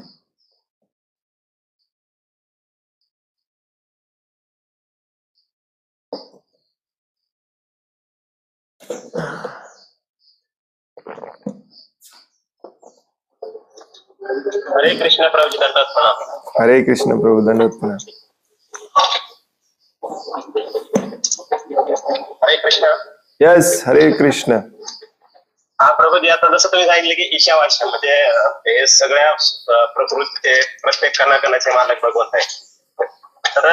B: हरे कृष्ण प्रभू दंडवत.
A: हरे कृष्ण प्रभू दंडवत.
B: हरे कृष्ण.
A: यस, हरे कृष्ण.
B: हा प्रभूजी, आता जसं तुम्ही सांगितलं की ईशावास्यमध्ये हे सगळ्या प्रकृतीचे प्रत्येक कणाकणाचे मालक भगवंत आहे. तर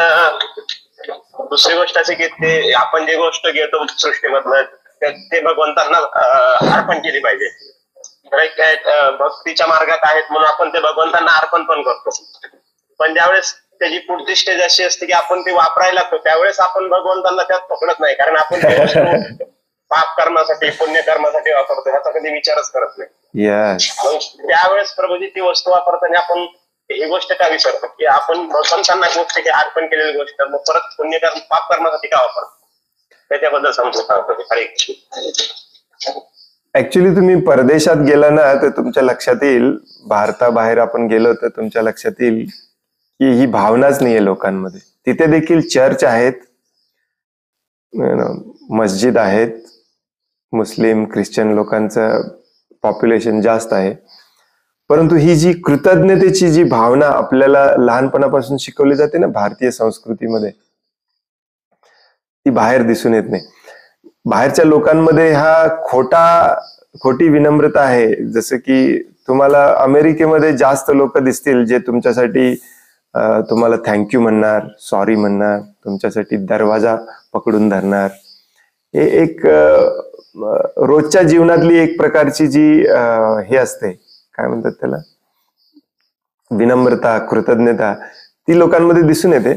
B: दुसरी गोष्ट अशी की ते आपण जे गोष्ट घेतो सृष्टीमधलं ते भगवंतांना अर्पण केली पाहिजे. काय भक्तीच्या मार्गात आहेत म्हणून आपण ते भगवंतांना अर्पण पण करतो. पण ज्यावेळेस त्याची पुढची स्टेज अशी असते की आपण ती वापरायला लागतो, त्यावेळेस आपण भगवंतांना त्यात पकडत नाही, कारण आपण ती वस्तू पाप कर्मासाठी, पुण्य कर्मासाठी वापरतो, ह्याचा कधी विचारच करत नाही. त्यावेळेस प्रभूजी ती वस्तू वापरताना आपण ही गोष्ट का विचारतो की आपण भगवंतांना गोष्ट की अर्पण केलेली गोष्ट मग परत पुण्यकर्म पाप कर्मासाठी का वापरतो, त्याच्याबद्दल समजून सांगतो. हरे
A: ऍक्च्युली तुम्ही परदेशात गेला ना तर तुमच्या लक्षात येईल, भारताबाहेर आपण गेलो तर तुमच्या लक्षात येईल की ही भावनाच नाहीये लोकांमध्ये. तिथे देखील चर्च आहेत, मस्जिद आहेत, मुस्लिम ख्रिश्चन लोकांचं पॉप्युलेशन जास्त आहे, परंतु ही जी कृतज्ञतेची जी भावना आपल्याला लहानपणापासून शिकवली जाते ना भारतीय संस्कृतीमध्ये, ती बाहेर दिसून येत नाही. बाहेरच्या लोकांमध्ये हा खोटी विनम्रता आहे. जसं की तुम्हाला अमेरिकेमध्ये जास्त लोक दिसतील जे तुमच्यासाठी तुम्हाला थँक्यू म्हणणार, सॉरी म्हणणार, तुमच्यासाठी दरवाजा पकडून धरणार. हे एक रोजच्या जीवनातली एक प्रकारची जी हे असते, काय म्हणतात त्याला, विनम्रता, कृतज्ञता, ती लोकांमध्ये दिसून येते.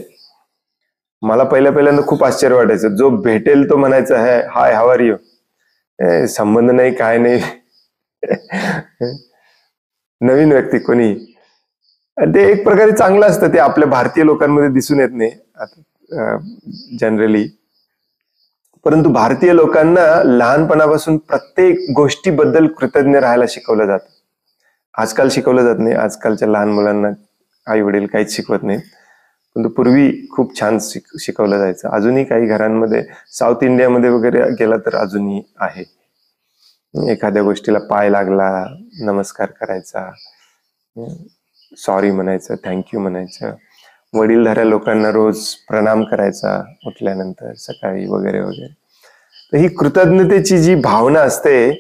A: मला पहिल्यांदा खूप आश्चर्य वाटायचं, जो भेटेल तो म्हणायचा है हाय हाव आर यू, संबंध नाही काय नाही नवीन व्यक्ती कोणी, ते एक प्रकारे चांगलं असतं. ते आपल्या भारतीय लोकांमध्ये दिसून येत नाही जनरली. परंतु भारतीय लोकांना लहानपणापासून प्रत्येक गोष्टीबद्दल कृतज्ञ राहायला शिकवलं जातं. आजकाल शिकवलं जात नाही, आजकालच्या लहान मुलांना आई वडील काहीच शिकवत नाहीत. परंतु पूर्वी खूप छान शिकवलं जायचं. अजूनही काही घरांमध्ये, साऊथ इंडियामध्ये वगैरे गेला तर अजूनही आहे. एखाद्या गोष्टीला पाय लागला, नमस्कार करायचा, सॉरी म्हणायचं, थँक्यू म्हणायचं. वडीलधाऱ्या लोकांना रोज प्रणाम करायचा उठल्यानंतर, सकाळी वगैरे वगैरे. तर ही कृतज्ञतेची जी भावना असते,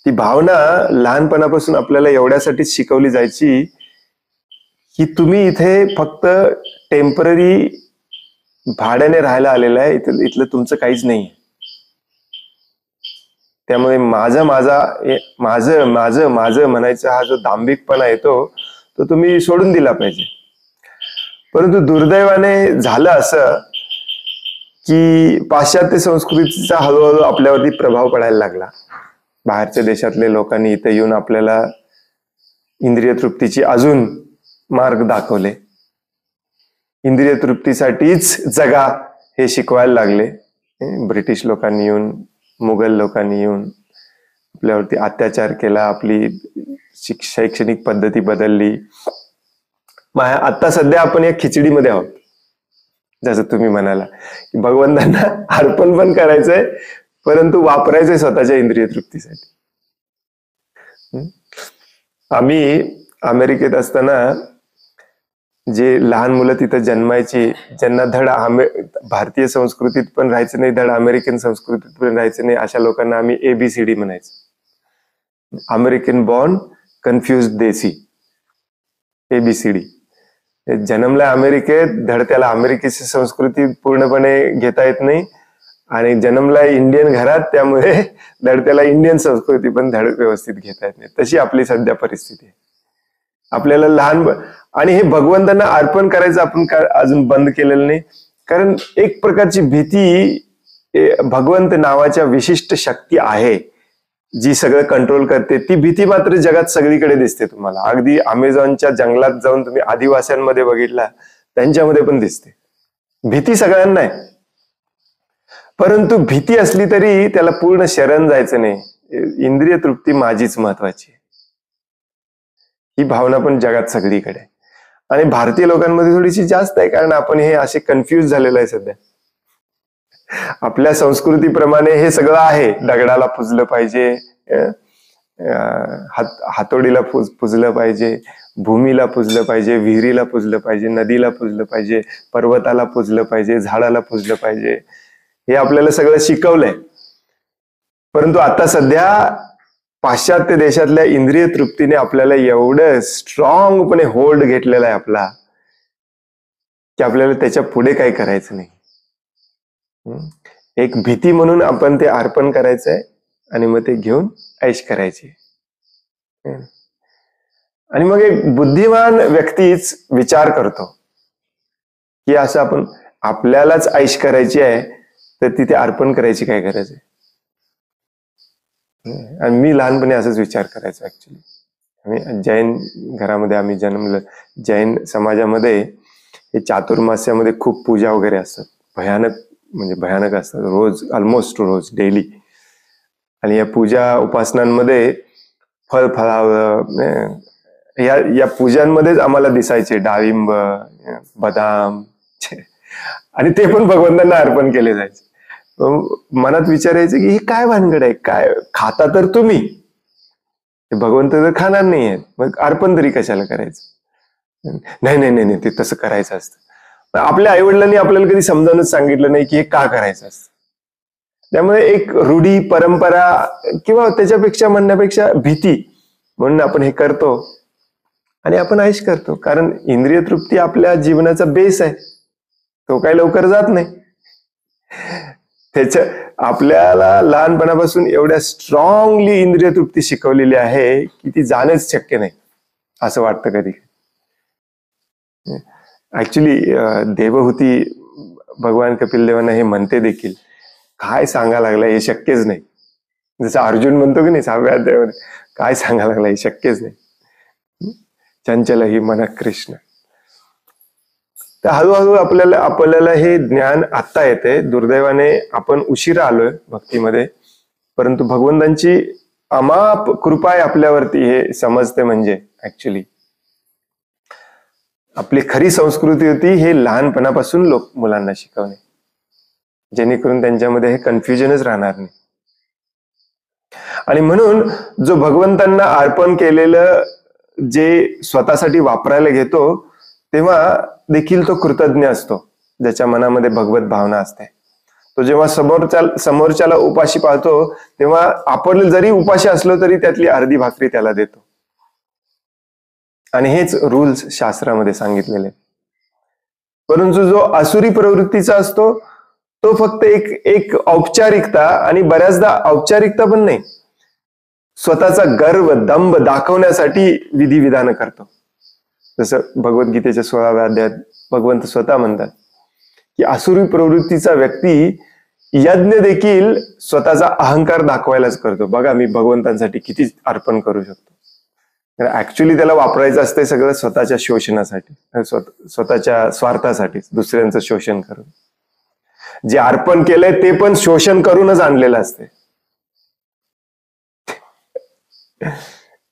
A: ती भावना लहानपणापासून आपल्याला एवढ्यासाठीच शिकवली जायची की तुम्ही इथे फक्त टेम्पररी भाड्याने राहायला आलेला आहे, इथलं तुमचं काहीच नाही. त्यामुळे माझं माझा माझं माझं माझं म्हणायचा हा जो दांभिकपणा येतो तो तुम्ही सोडून दिला पाहिजे. परंतु दुर्दैवाने झालं असं की पाश्चात्य संस्कृतीचा हळूहळू आपल्यावरती प्रभाव पडायला लागला. बाहेरच्या देशातले लोकांनी इथे येऊन आपल्याला इंद्रिय तृप्तीची अजून मार्ग दाखवले. इंद्रिय तृप्तीसाठीच जगा हे शिकवायला लागले. ब्रिटिश लोकांनी येऊन, मुघल लोकांनी येऊन आपल्यावरती अत्याचार केला, आपली शैक्षणिक पद्धती बदलली. आता सध्या आपण एक खिचडीमध्ये आहोत. जसं तुम्ही म्हणाला की भगवंतांना अर्पण पण करायचंय परंतु वापरायचंय स्वतःच्या इंद्रिय तृप्तीसाठी. आम्ही अमेरिकेत असताना जे लहान मुलं तिथं जन्मायची, ज्यांना धड भारतीय संस्कृतीत पण राहायचं नाही, धड अमेरिकन संस्कृतीत पण राहायचं नाही, अशा लोकांना आम्ही ABCD म्हणायचो. अमेरिकन बॉर्न कन्फ्युज देसी, ABCD. जन्मला अमेरिकेत, धड त्याला अमेरिकेची संस्कृती पूर्णपणे घेता येत नाही, आणि जन्मला इंडियन घरात, त्यामुळे धड त्याला इंडियन संस्कृती पण धड व्यवस्थित घेता येत नाही. तशी आपली सध्या परिस्थिती आहे. आपल्याला लहान, आणि हे भगवंतांना अर्पण करायचं आपण अजून बंद केलेलं नाही. कारण एक प्रकारची भीती, भगवंत नावाच्या विशिष्ट शक्ती आहे जी सगळं कंट्रोल करते, ती भीती मात्र जगात सगळीकडे दिसते तुम्हाला. अगदी अमेझॉनच्या जंगलात जाऊन तुम्ही आदिवासींमध्ये बघितला, त्यांच्यामध्ये पण दिसते. भीती सगळ्यांना आहे, परंतु भीती असली तरी त्याला पूर्ण शरण जायचं नाही. इंद्रिय तृप्ती माझीच महत्वाची आहे, ही भावना पण जगात सगळीकडे. आणि भारतीय लोकांमध्ये थोडीशी जास्त आहे, कारण आपण हे असे कन्फ्यूज झालेलं आहे सध्या. आपल्या संस्कृतीप्रमाणे हे सगळं आहे. दगडाला पुजलं पाहिजे, हातोडीला पुजलं पाहिजे, भूमीला पुजलं पाहिजे, विहिरीला पुजलं पाहिजे, नदीला पुजलं पाहिजे, पर्वताला पुजलं पाहिजे, झाडाला पुजलं पाहिजे. हे आपल्याला सगळं शिकवलंय. परंतु आता सध्या पाश्चात्य देशातल्या इंद्रिय तृप्तीने आपल्याला एवढं स्ट्रॉंगपणे होल्ड घेतलेला आहे आपला, की आपल्याला त्याच्या पुढे काही करायचं नाही. एक भीती म्हणून आपण ते अर्पण करायचंय आणि मग ते घेऊन ऐश करायची. आणि मग एक बुद्धिमान व्यक्तीच विचार करतो की असं आपण, आपल्यालाच ऐश करायची आहे तर तिथे अर्पण करायची काय गरज आहे. आणि मी लहानपणी असंच विचार करायचो. ऍक्च्युली आम्ही जैन घरामध्ये आम्ही जन्मलं. जैन समाजामध्ये हे चातुर्मास्यामध्ये खूप पूजा वगैरे असतात, भयानक म्हणजे भयानक असतात, रोज, ऑलमोस्ट रोज, डेली. आणि या पूजा उपासनांमध्ये फळ फळावं, या पूजांमध्येच आम्हाला दिसायचे डाळिंब, बदाम, आणि ते पण भगवंतांना अर्पण केले जायचे. मनात विचारायचं की हे काय भानगड आहे, काय खाता तर तुम्ही, भगवंत तर खाणार नाही आहेत, मग अर्पण तरी कशाला करायचं. नाही नाही नाही नाही, ते तसं करायचं असतं. आपल्या आईवडिलांनी आपल्याला कधी समजावूनच सांगितलं नाही की हे का करायचं असतं. त्यामुळे एक रूढी, परंपरा, किंवा त्याच्यापेक्षा म्हणण्यापेक्षा भीती म्हणून आपण हे करतो आणि आपण ऐश करतो. कारण इंद्रिय तृप्ती आपल्या जीवनाचा बेस आहे, तो काही लवकर जात नाही. त्याच्या आपल्याला लहानपणापासून एवढ्या स्ट्रॉंगली इंद्रिय तृप्ती शिकवलेली आहे की ती जाणंच शक्य नाही असं वाटतं कधी. ऍक्च्युली देवहूती भगवान कपिल देवांना हे म्हणते देखील, काय सांगा लागला, हे शक्यच नाही. जसं अर्जुन म्हणतो की नाही 6व्या अध्यायामध्ये, काय सांगा लागला, हे शक्यच नाही. चंचल ही मन कृष्ण. तर हळूहळू आपल्याला हे ज्ञान आत्ता येते. दुर्दैवाने आपण उशिरा आलोय भक्तीमध्ये, परंतु भगवंतांची अमाप कृपा आहे आपल्यावरती, हे समजते. म्हणजे ऍक्च्युली आपली खरी संस्कृती होती हे लहानपणापासून मुलांना शिकवणे, जेणेकरून त्यांच्यामध्ये हे कन्फ्युजनच राहणार नाही. आणि म्हणून जो भगवंतांना अर्पण केलेलं जे स्वतःसाठी वापरायला घेतो तेव्हा देखील तो कृतज्ञ असतो, ज्याच्या मनामध्ये भगवत भावना असते. तो जेव्हा समोरच्याला उपाशी पाहतो तेव्हा आपण जरी उपाशी असलो तरी त्यातली अर्धी भाकरी त्याला देतो. आणि हेच रूल्स शास्त्रामध्ये सांगितलेले. परंतु जो आसुरी प्रवृत्तीचा असतो तो फक्त एक औपचारिकता, आणि बऱ्याचदा औपचारिकता पण नाही, स्वतःचा गर्व दंभ दाखवण्यासाठी विधिविधान करतो. जसं भगवद्गीतेच्या 16व्या अध्यायात भगवंत स्वतः म्हणतात की आसुरी प्रवृत्तीचा व्यक्ती यज्ञ देखील स्वतःचा अहंकार दाखवायलाच करतो. बघा मी भगवंतांसाठी किती अर्पण करू शकतो. ऍक्च्युली त्याला वापरायचं असतंय सगळं स्वतःच्या शोषणासाठी, स्वतःच्या स्वार्थासाठी, दुसऱ्यांचं शोषण करून. जे अर्पण केलंय ते पण शोषण करूनच आणलेलं असते.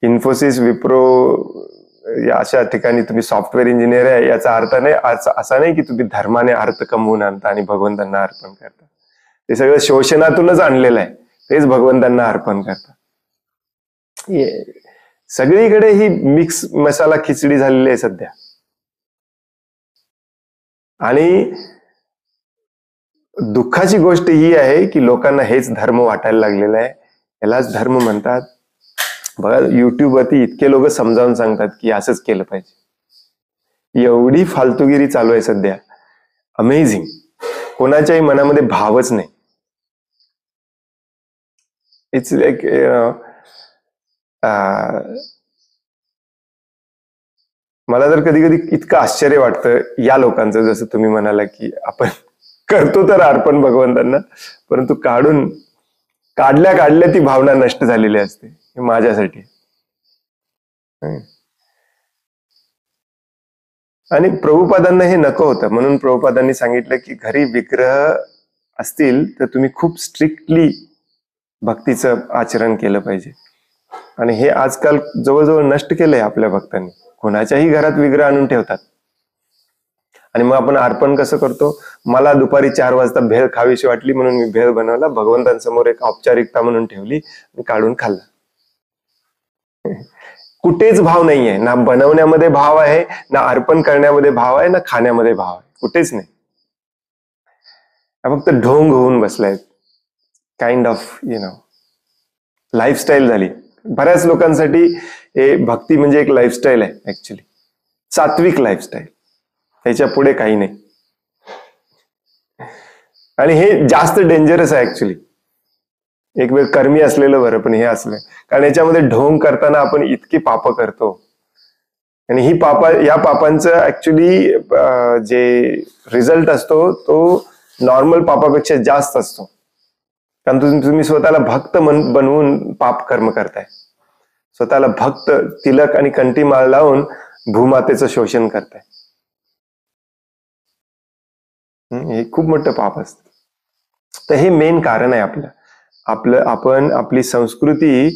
A: इन्फोसिस, विप्रो या अशा ठिकाणी तुम्ही सॉफ्टवेअर इंजिनियर आहे याचा अर्थ नाही असा नाही की तुम्ही धर्माने अर्थ कमवून आणता आणि भगवंतांना अर्पण करता. ते सगळं शोषणातूनच आणलेलं आहे, तेच भगवंतांना अर्पण करता. सगळीकडे ही मिक्स मसाला खिचडी झालेली आहे सध्या. आणि दुःखाची गोष्ट ही आहे की लोकांना हेच धर्म वाटायला लागलेला आहे. यालाच धर्म म्हणतात. बघा युट्यूबवरती इतके लोक समजावून सांगतात की असंच केलं पाहिजे. एवढी फालतूगिरी चालू आहे सध्या, अमेझिंग. कोणाच्याही मनामध्ये भावच नाही. इट्स लाईक मला तर कधी कधी इतकं आश्चर्य वाटतं या लोकांचं, जसं तुम्ही म्हणाला की आपण करतो तर अर्पण भगवंतांना, परंतु काढल्या ती भावना नष्ट झालेली असते. हे माझ्यासाठी. आणि प्रभुपादांना हे नको होतं, म्हणून प्रभुपादांनी सांगितलं की घरी विग्रह असतील तर तुम्ही खूप स्ट्रिक्टली भक्तीचं आचरण केलं पाहिजे. आणि हे आजकाल जवळजवळ नष्ट केलंय आपल्या भक्तांनी. कोणाच्याही घरात विग्रह आणून ठेवतात. आणि मग आपण अर्पण कसं करतो, मला दुपारी 4 वाजता भेळ खावीशी वाटली म्हणून मी भेळ बनवला, भगवंतांसमोर एक औपचारिकता म्हणून ठेवली आणि काढून खाल्ला. कुठेच भाव नाहीये, ना बनवण्यामध्ये भाव आहे, ना अर्पण करण्यामध्ये भाव आहे, ना खाण्यामध्ये भाव आहे, कुठेच नाही. फक्त ढोंग होऊन बसलाय. काइंड ऑफ लाईफस्टाईल झाली बऱ्याच लोकांसाठी. हे भक्ती म्हणजे एक लाईफस्टाईल आहे ऍक्च्युली, सात्विक लाईफस्टाईल. त्याच्या पुढे काही नाही. आणि हे जास्त डेंजरस आहे ऍक्च्युली. एक वेळ कर्मी असलेलं बरं, पण हे असलं, कारण याच्यामध्ये ढोंग करताना आपण इतकी पाप करतो. आणि या पापांचं ऍक्च्युली जे रिझल्ट असतो तो नॉर्मल पापापेक्षा जास्त असतो. कारण तुम्ही स्वतःला भक्त बनवून पाप कर्म करताय. स्वतःला भक्त, तिलक आणि कंठी माळ लावून भूमातेचं शोषण करताय. हे खूप मोठं पाप असतं. तर हे मेन कारण आहे आपली संस्कृती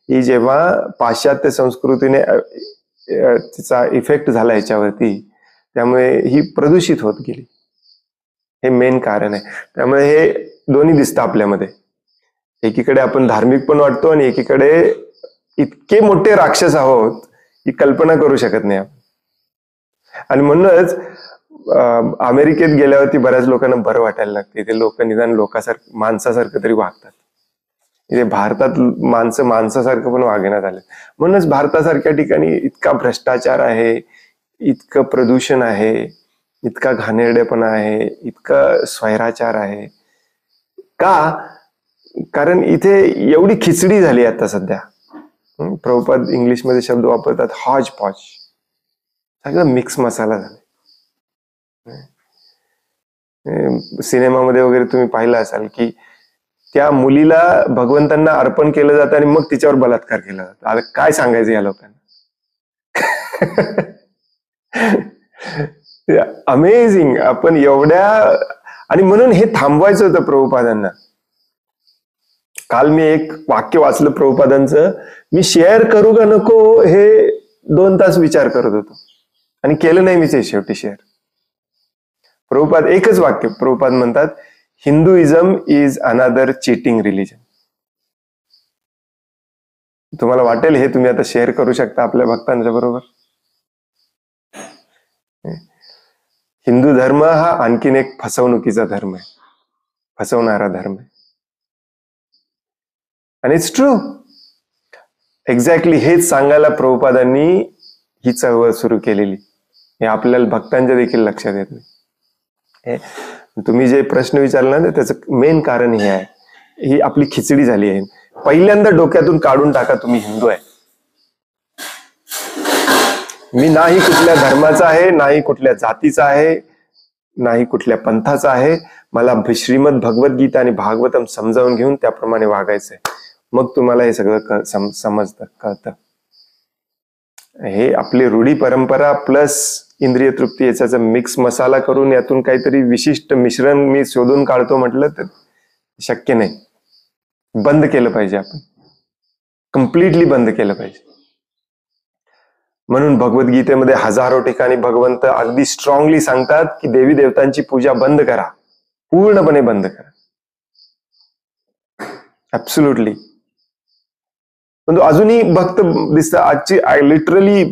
A: ही जेव्हा पाश्चात्य संस्कृतीने तिचा इफेक्ट झाला याच्यावरती, त्यामुळे ही प्रदूषित होत गेली. हे मेन कारण आहे. त्यामुळे हे दोन्ही दिसतं आपल्यामध्ये. एकीकडे आपण धार्मिक पण वाटतो आणि एकीकडे इतके मोठे राक्षस आहोत ही कल्पना करू शकत नाही आपण. आणि म्हणूनच अमेरिकेत गेल्यावरती बऱ्याच लोकांना बरं वाटायला लागते. इथे लोक निदान माणसासारखं तरी वागतात. इथे भारतात माणसासारखं पण वागण्यात आलं. म्हणूनच भारतासारख्या ठिकाणी इतका भ्रष्टाचार आहे, इतकं प्रदूषण आहे, इतका घाणेरडेपणा आहे, इतका स्वैराचार आहे. का? कारण इथे एवढी खिचडी झाली आता सध्या. प्रभुपाद इंग्लिशमध्ये शब्द वापरतात हॉज पॉज. सगळं मिक्स मसाला झाला. सिनेमामध्ये वगैरे तुम्ही पाहिलं असाल की त्या मुलीला भगवंतांना अर्पण केलं जातं आणि मग तिच्यावर बलात्कार केला जातो. आता काय सांगायचं या लोकांना. अमेझिंग. आपण एवढ्या, आणि म्हणून हे थांबवायचं होतं प्रभुपादांना. काल मी एक वाक्य वाचलं प्रभुपादांचं, मी शेअर करू का नको हे 2 तास विचार करत होतो. आणि केलं नाही मीच शेवटी शेअर. प्रभुपाद एकच वाक्य प्रभुपाद म्हणतात, Hinduism is another cheating religion. तुम्हाला वाटेल हे तुम्ही आता शेअर करू शकता आपल्या भक्तांच्या बरोबर. हिंदू धर्म हा आणखीन एक फसवणुकीचा धर्म आहे, फसवणारा धर्म आहे. आणि इट्स ट्रू. एक्झॅक्टली हेच सांगायला प्रभुपादांनी ही चळवळ सुरू केलेली. हे आपल्याला भक्तांच्या देखील लक्षात येत नाही. तुम्ही जे प्रश्न विचारला ना त्याचं मेन कारण हे आहे, ही आपली खिचडी झाली आहे. पहिल्यांदा डोक्यातून काढून टाका तुम्ही हिंदू आहे. मी नाही कुठल्या धर्माचा आहे, नाही कुठल्या जातीचा आहे, नाही कुठल्या पंथाचा आहे. मला श्रीमद भगवद्गीता आणि भागवतम समजावून घेऊन त्याप्रमाणे वागायचंय. मग तुम्हाला हे सगळं समजतं, कळतं. हे आपली रूढी परंपरा प्लस इंद्रिय तृप्ती याचा मिक्स मसाला करून यातून काहीतरी विशिष्ट मिश्रण मी शोधून काढतो म्हटलं तर शक्य नाही. बंद केलं पाहिजे, आपण कम्प्लिटली बंद केलं पाहिजे. म्हणून भगवद्गीतेमध्ये हजारो ठिकाणी भगवंत अगदी स्ट्रॉंगली सांगतात की देवी देवतांची पूजा बंद करा, पूर्णपणे बंद करा, ऍब्सोल्युटली. पण अजूनही भक्त दिसतात. आजची लिटरली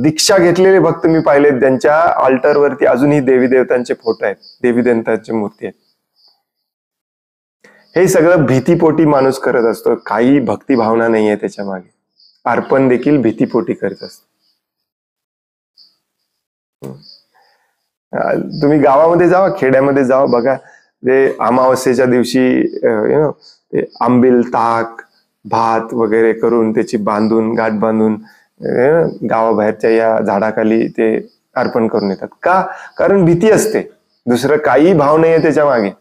A: दीक्षा घेतलेले भक्त मी पाहिले, त्यांच्या अल्टरवरती अजूनही देवी देवतांचे फोटो आहेत, देवी देवतांची मूर्ती आहेत. हे सगळं भीतीपोटी माणूस करत असतो, काही भक्ती भावना नाहीये त्याच्या मागे. अर्पण देखील भीतीपोटी करत असतो. तुम्ही गावामध्ये जावा, खेड्यामध्ये जावा, बघा ते अमावस्येच्या दिवशी ते आंबील, ताक, भात वगैरे करून त्याची बांधून गाठ बांधून गावाबाहेरच्या या झाडाखाली ते अर्पण करून येतात. का? कारण भीती असते, दुसरं काही भाव नाहीये त्याच्या मागे.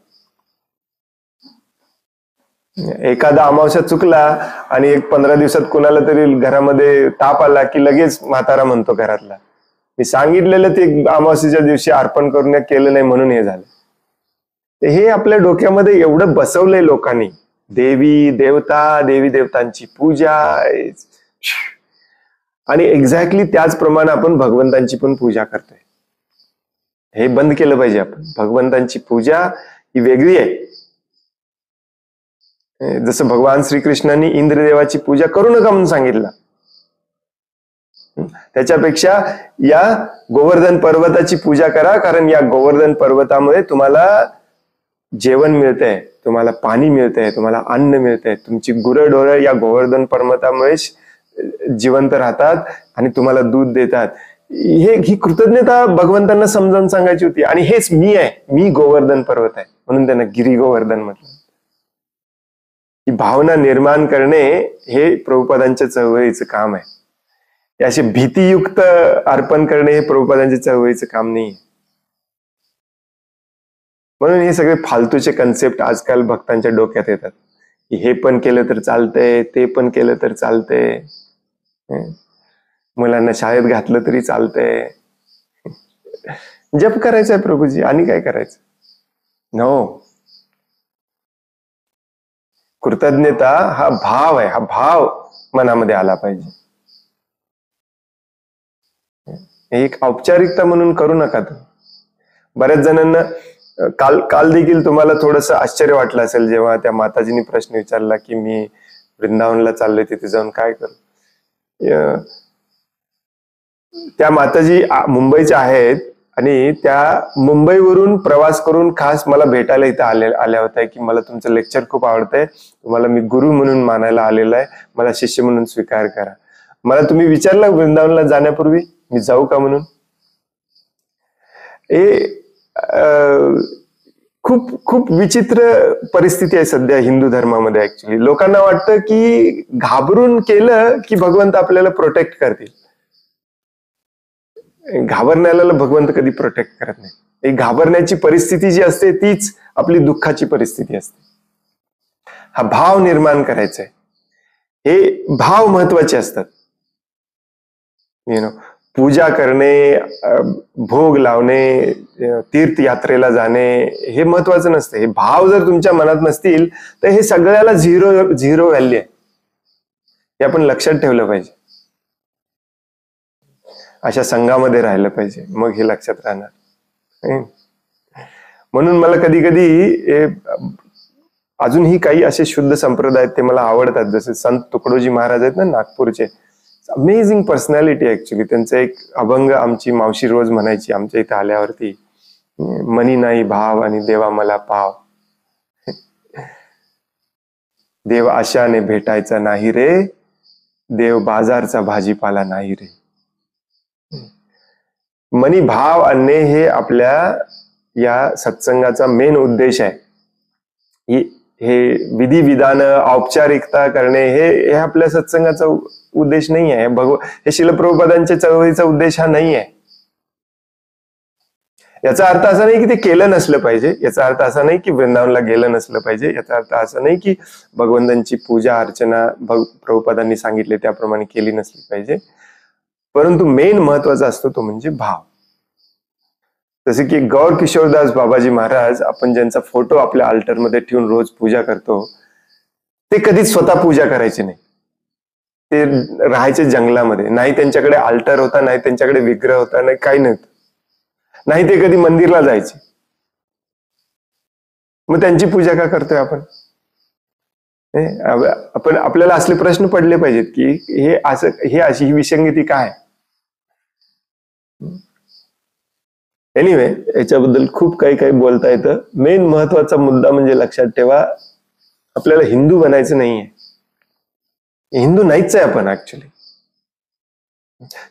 A: एखादा अमावस्या चुकला आणि 15 दिवसात कुणाला तरी घरामध्ये ताप आला की लगेच म्हातारा म्हणतो घरातला, मी सांगितलेलं ते अमावस्येच्या दिवशी अर्पण करून केलं नाही म्हणून हे झालं. हे आपल्या डोक्यामध्ये एवढं बसवलंय लोकांनी. देवी देवता, देवी देवतांची पूजा, आणि एक्झॅक्टली त्याचप्रमाणे आपण भगवंतांची पण पूजा करतोय. हे बंद केलं पाहिजे. आपण भगवंतांची पूजा ही वेगळी आहे. जसं भगवान श्रीकृष्णांनी इंद्रदेवाची पूजा करू नका म्हणून सांगितलं, त्याच्यापेक्षा या गोवर्धन पर्वताची पूजा करा, कारण या गोवर्धन पर्वतामुळे तुम्हाला जेवण मिळतंय, तुम्हाला पाणी मिळतंय, तुम्हाला अन्न मिळतंय, तुमची गुरंढोरं या गोवर्धन पर्वतामुळे जिवंत राहतात आणि तुम्हाला दूध देतात. ही कृतज्ञता भगवंतांना समजावून सांगायची होती. आणि हेच मी आहे, मी गोवर्धन पर्वत आहे म्हणून त्यांना गिरी गोवर्धन म्हटलं. ही भावना निर्माण करणे हे प्रभुपादांच्या चळवळीचं काम आहे. असे भीतीयुक्त अर्पण करणे हे प्रभुपादांच्या चळवळीचं काम नाही. म्हणून हे सगळे फालतूचे कन्सेप्ट आजकाल भक्तांच्या डोक्यात येतात. हे पण केलं तर चालतंय, ते पण केलं तर चालतंय, मुलांना शाळेत घातलं तरी चालतंय. जप करायचंय प्रभूजी, आणि काय करायचं? नो. कृतज्ञता हा भाव आहे, हा भाव मनामध्ये आला पाहिजे. एक औपचारिकता म्हणून करू नका तुम्ही. बऱ्याच जणांना काल देखील तुम्हाला थोडंसं आश्चर्य वाटलं असेल जेव्हा त्या माताजींनी प्रश्न विचारला की मी वृंदावनला चाललोय, तिथे जाऊन काय करू. त्या माताजी मुंबईच्या आहेत आणि त्या मुंबईवरून प्रवास करून खास मला भेटायला इथं आल्या होत्या की मला तुमचं लेक्चर खूप आवडतंय, तुम्हाला मी गुरु म्हणून मानायला आलेलो आहे, मला शिष्य म्हणून स्वीकार करा. मला तुम्ही विचारलं वृंदावनला जाण्यापूर्वी मी जाऊ का म्हणून. खूप खूप विचित्र परिस्थिती आहे सध्या हिंदू धर्मामध्ये. ऍक्च्युली लोकांना वाटतं की घाबरून केलं की भगवंत आपल्याला प्रोटेक्ट करतील. घाबरण्याला भगवंत कधी प्रोटेक्ट करत नाही. एक घाबरण्याची परिस्थिती जी असते तीच आपली दुःखाची परिस्थिती असते. हा भाव निर्माण करायचा आहे. हे भाव महत्वाचे असतात. पूजा करणे, भोग लावणे, तीर्थयात्रेला जाणे हे महत्वाचं नसतं. हे भाव जर तुमच्या मनात नसतील तर हे सगळ्याला झिरो व्हॅल्यू आहे. हे आपण लक्षात ठेवलं पाहिजे. अशा संघामध्ये राहिलं पाहिजे, मग हे लक्षात राहणार. हं? म्हणून मला कधी कधी अजूनही काही असे शुद्ध संप्रदाय आहेत ते मला आवडतात, जसे संत तुकडोजी महाराज आहेत ना नागपूरचे. Amazing personality actually. त्यांचं एक अभंग आमची मावशी रोज म्हणायची आमच्या इथे आल्यावरती, मनी नाही भाव आणि देवा मला पाव, देव आशाने भेटायचा नाही रे, देव बाजारचा भाजीपाला नाही रे. मनी भाव आणणे हे आपल्या या सत्संगाचा मेन उद्देश आहे. हे विधी विधान औपचारिकता करणे हे आपल्या सत्संगाचा उद्देश नाही आहे. हे शिल प्रभुपादांच्या चळवळीचा उद्देश हा नाही आहे. याचा अर्थ असा नाही की ते केलं नसलं पाहिजे, याचा अर्थ असा नाही की वृंदावनला गेलं नसलं पाहिजे, याचा अर्थ असा नाही की भगवंतांची पूजा अर्चना प्रभुपादांनी सांगितले त्याप्रमाणे केली नसली पाहिजे. परंतु मेन महत्वाचा असतो तो म्हणजे भाव. जसे की गौर किशोरदास बाबाजी महाराज, आपण ज्यांचा फोटो आपल्या अल्टरमध्ये ठेवून रोज पूजा करतो, ते कधीच स्वतः पूजा करायचे नाही. ते राहायचे जंगलामध्ये. नाही त्यांच्याकडे अल्टर होता, नाही त्यांच्याकडे विग्रह होता, नाही काही नव्हतं. नाही ते कधी मंदिरला जायचे. मग त्यांची पूजा का करतोय आपण? आपल्याला असले प्रश्न पडले पाहिजेत की हे अशी ही विसंगती काय? एनिवे, याच्याबद्दल खूप काही बोलता येतं. मेन महत्वाचा मुद्दा म्हणजे लक्षात ठेवा, आपल्याला हिंदू बनायचं नाहीये. हिंदू नाहीच आहे आपण ऍक्च्युली.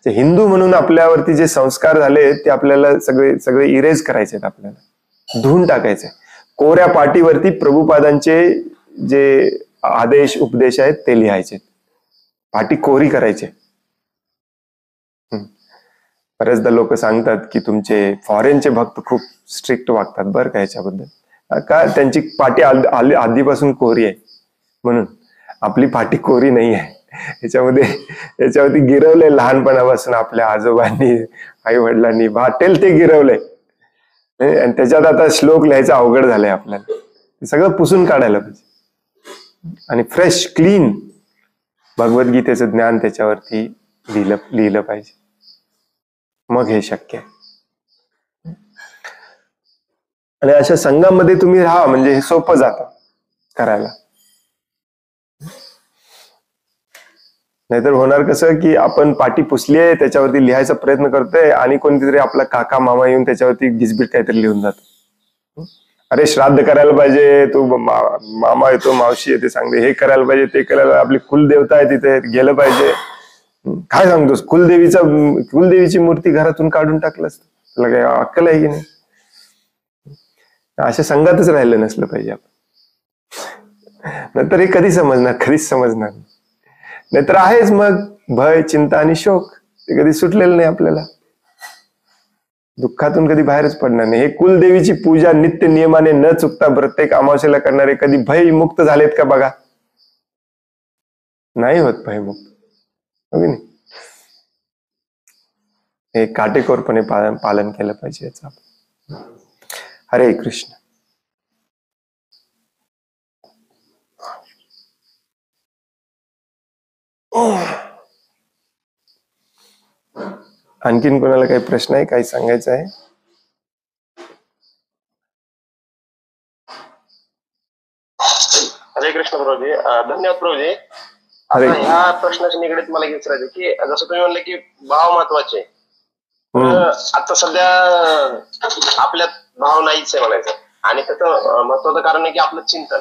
A: हिंदू म्हणून आपल्यावरती जे संस्कार झाले ते आपल्याला सगळे इरेज करायचे आहेत, आपल्याला धुवून टाकायचे. कोऱ्या पाटीवरती प्रभुपादांचे जे आदेश उपदेश आहेत ते लिहायचे, पाटी कोरी करायचे. बरेचदा लोक सांगतात की तुमचे फॉरेनचे भक्त खूप स्ट्रिक्ट वागतात बरं का याच्याबद्दल. का? त्यांची पाटी आधीपासून कोरी आहे म्हणून. आपली पाटी कोरी नाही आहे. याच्यावरती गिरवलंय लहानपणापासून आपल्या आजोबांनी, आई वडिलांनी वाटेल ते गिरवलंय. आणि त्याच्यात आता श्लोक लिहायचं अवघड झालंय आपल्याला. ते सगळं पुसून काढायला पाहिजे आणि फ्रेश क्लीन भगवद्गीतेचं ज्ञान त्याच्यावरती लिहिलं पाहिजे. मग हे शक्य आहे. आणि अशा संघामध्ये तुम्ही राहा म्हणजे हे सोपं जातं करायला. नाहीतर होणार कसं की आपण पाटी पुसली आहे, त्याच्यावरती लिहायचा प्रयत्न करतोय आणि कोणतीतरी आपला काका मामा येऊन त्याच्यावरती गिजबीट काहीतरी लिहून जातो. अरे श्राद्ध करायला पाहिजे, तू मामा येतो, मावशी येते, सांगते हे करायला पाहिजे, ते करायला, आपली कुलदेवता आहे तिथे गेलं पाहिजे. काय सांगतोस? कुलदेवीची मूर्ती घरातून काढून टाकलंस, तुला काय अक्कल आहे की नाही? अशा संघातच राहिलं नसलं पाहिजे आपण. नंतर हे कधीच समजणार नाही. नाहीतर आहेच मग भय, चिंता आणि शोक, ते कधी सुटलेलं नाही आपल्याला. दुःखातून कधी बाहेरच पडणार नाही. हे कुलदेवीची पूजा नित्य नियमाने न चुकता प्रत्येक अमावस्येला करणारे कधी भयमुक्त झालेत का बघा? नाही होत भयमुक्त. नाही, हे काटेकोरपणे पालन केलं पाहिजे याचं. हरे कृष्ण. आणखीन कोणाला काही प्रश्न आहे, काही सांगायचं आहे?
B: हरे कृष्ण प्रभूजी. धन्यवाद प्रभूजी. आता ह्या प्रश्नाच्या निगडीत मला विचारायचं की जसं तुम्ही म्हणले की भाव महत्वाचे, आता सध्या आपल्यात भाव नाहीच आहे म्हणायचं, आणि त्याचं महत्वाचं कारण आहे की आपलं चिंतन.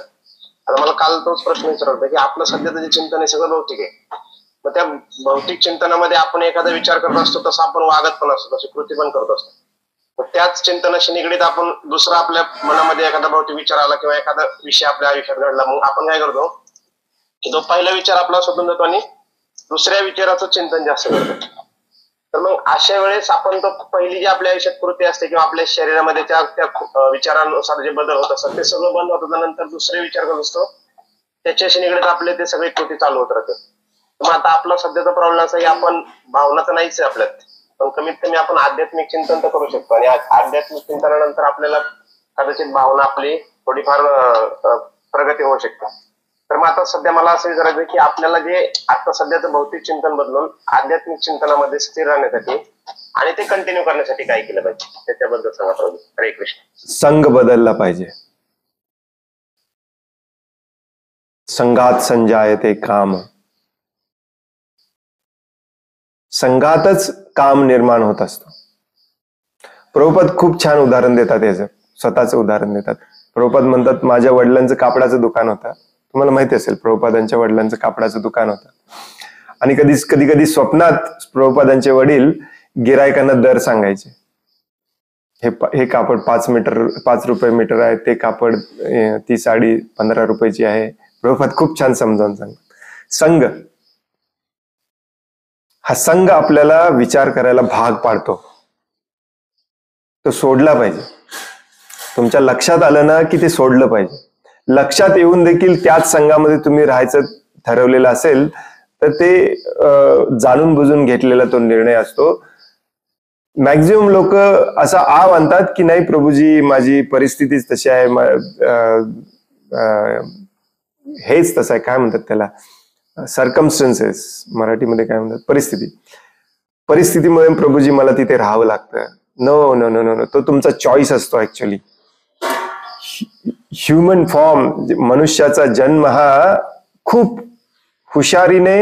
B: आता मला काल तोच प्रश्न विचारला होता की आपलं सध्याचं जे चिंतन आहे सगळं भौतिक आहे. मग त्या भौतिक चिंतनामध्ये आपण एखादा विचार करत असतो, तसं आपण वागत पण असतो, तशी कृती पण करत असतो. मग त्याच चिंतनाशी निगडीत आपण दुसरा आपल्या मनामध्ये एखादा भौतिक विचार आला किंवा एखादा विषय आपल्या आयुष्यात घडला, मग आपण काय करतो की तो पहिला विचार आपला सोडून जातो आणि दुसऱ्या विचाराचं चिंतन जास्त करतो. तर मग अशा वेळेस आपण तो पहिली जी आपल्या आयुष्यात कृती असते किंवा आपल्या शरीरामध्ये त्या विचारानुसार जे बदल होत असतात ते सगळं बंद होतं. नंतर दुसरे विचार करत असतो, त्याच्याशी निगडीत आपले ते सगळे कृती चालू होत राहते. मग आता आपला सध्याचा प्रॉब्लेम असा की आपण भावना तर नाहीच आहे आपल्यात, पण कमीत कमी आपण आध्यात्मिक चिंतन तर करू शकतो. आणि आध्यात्मिक चिंतनानंतर आपल्याला कदाचित भावना आपली थोडीफार प्रगती होऊ शकते. तर मग आता सध्या मला असं विचारायचं की आपल्याला जे आता सध्याचं भौतिक चिंतन बदलून आध्यात्मिक चिंतनामध्ये स्थिर राहण्यासाठी आणि ते कंटिन्यू करण्यासाठी काय केलं पाहिजे त्याच्याबद्दल सांगा प्रभू. हरे कृष्ण.
A: संघ बदलला पाहिजे. संघात संजायते काम. संघातच काम निर्माण होत असतं. प्रभुपाद खूप छान उदाहरण देतात याचं, स्वतःचं उदाहरण देतात. प्रभुपाद म्हणतात माझ्या वडिलांचं कापडाचं दुकान होतं. तुम्हाला माहिती असेल प्रभुपादांच्या वडिलांचं कापडाचं दुकान होतं. आणि कधी कधी स्वप्नात प्रभुपादांचे वडील गिरायकांना दर सांगायचे. हे कापड 5 रुपये मीटर आहे, ते कापड ती साडी 15 रुपयाची आहे. प्रभुपाद खूप छान समजावून सांगतात. संघ, हा संघ आपल्याला विचार करायला भाग पाडतो. तो सोडला पाहिजे. तुमच्या लक्षात आलं ना की ते सोडलं पाहिजे. लक्षात येऊन देखील त्याच संघामध्ये तुम्ही राहायचं ठरवलेलं असेल तर ते जाणून बुजून घेतलेला तो निर्णय असतो. मॅक्झिमम लोक असा आणतात की नाही प्रभूजी माझी परिस्थितीच तशी आहे, हेच तसं आहे, काय म्हणतात त्याला, सर्कमस्टन्सेस मराठीमध्ये काय म्हणतात, परिस्थितीमुळे प्रभूजी मला तिथे राहावं लागतं. नो नो नो नो, तो तुमचा चॉईस असतो. ऍक्च्युली ह्युमन फॉर्म, मनुष्याचा जन्म हा खूप हुशारीने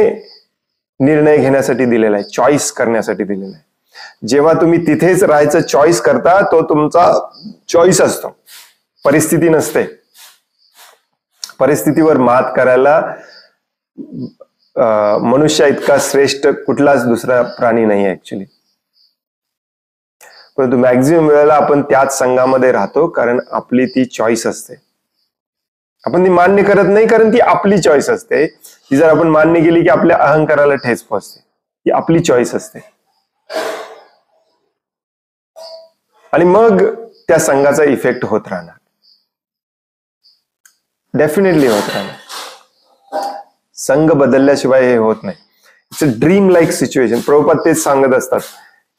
A: निर्णय घेण्यासाठी दिलेला आहे, चॉईस करण्यासाठी दिलेला आहे. जेव्हा तुम्ही तिथेच राहायचं चॉईस करता तो तुमचा चॉईस असतो, परिस्थिती नसते. परिस्थितीवर मात करायला मनुष्य इतका श्रेष्ठ कुठलाच दुसरा प्राणी नाही ऍक्च्युली. परंतु मॅक्झिमम वेळेला आपण त्याच संघामध्ये राहतो कारण आपली ती चॉईस असते. आपण ती मान्य करत नाही कारण ती आपली चॉईस असते. ती जर आपण मान्य केली की आपल्या अहंकाराला ठेच पोहोचते. ती आपली चॉईस असते आणि मग त्या संघाचा इफेक्ट होत राहणार, डेफिनेटली होत राहणार. संघ बदलल्याशिवाय हे होत नाही. It's a dream like situation. Prabhupada तेच सांगत असतात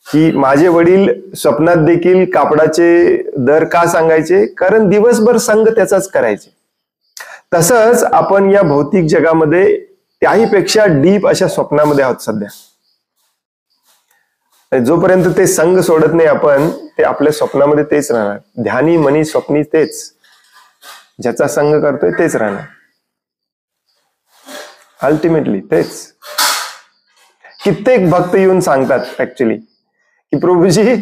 A: की माझे वडील स्वप्नात देखील कापडाचे दर का सांगायचे, कारण दिवसभर संघ त्याचाच करायचे. तसंच आपण या भौतिक जगामध्ये त्याही पेक्षा डीप अशा स्वप्नामध्ये आहोत सध्या. जोपर्यंत ते संघ सोडत नाही आपण, ते आपल्या स्वप्नामध्ये तेच राहणार. ध्यानी मनी स्वप्नी तेच, ज्याचा संघ करतोय तेच राहणार. अल्टिमेटली तेच. कित्येक भक्त येऊन सांगतात ऍक्च्युली की प्रभूजी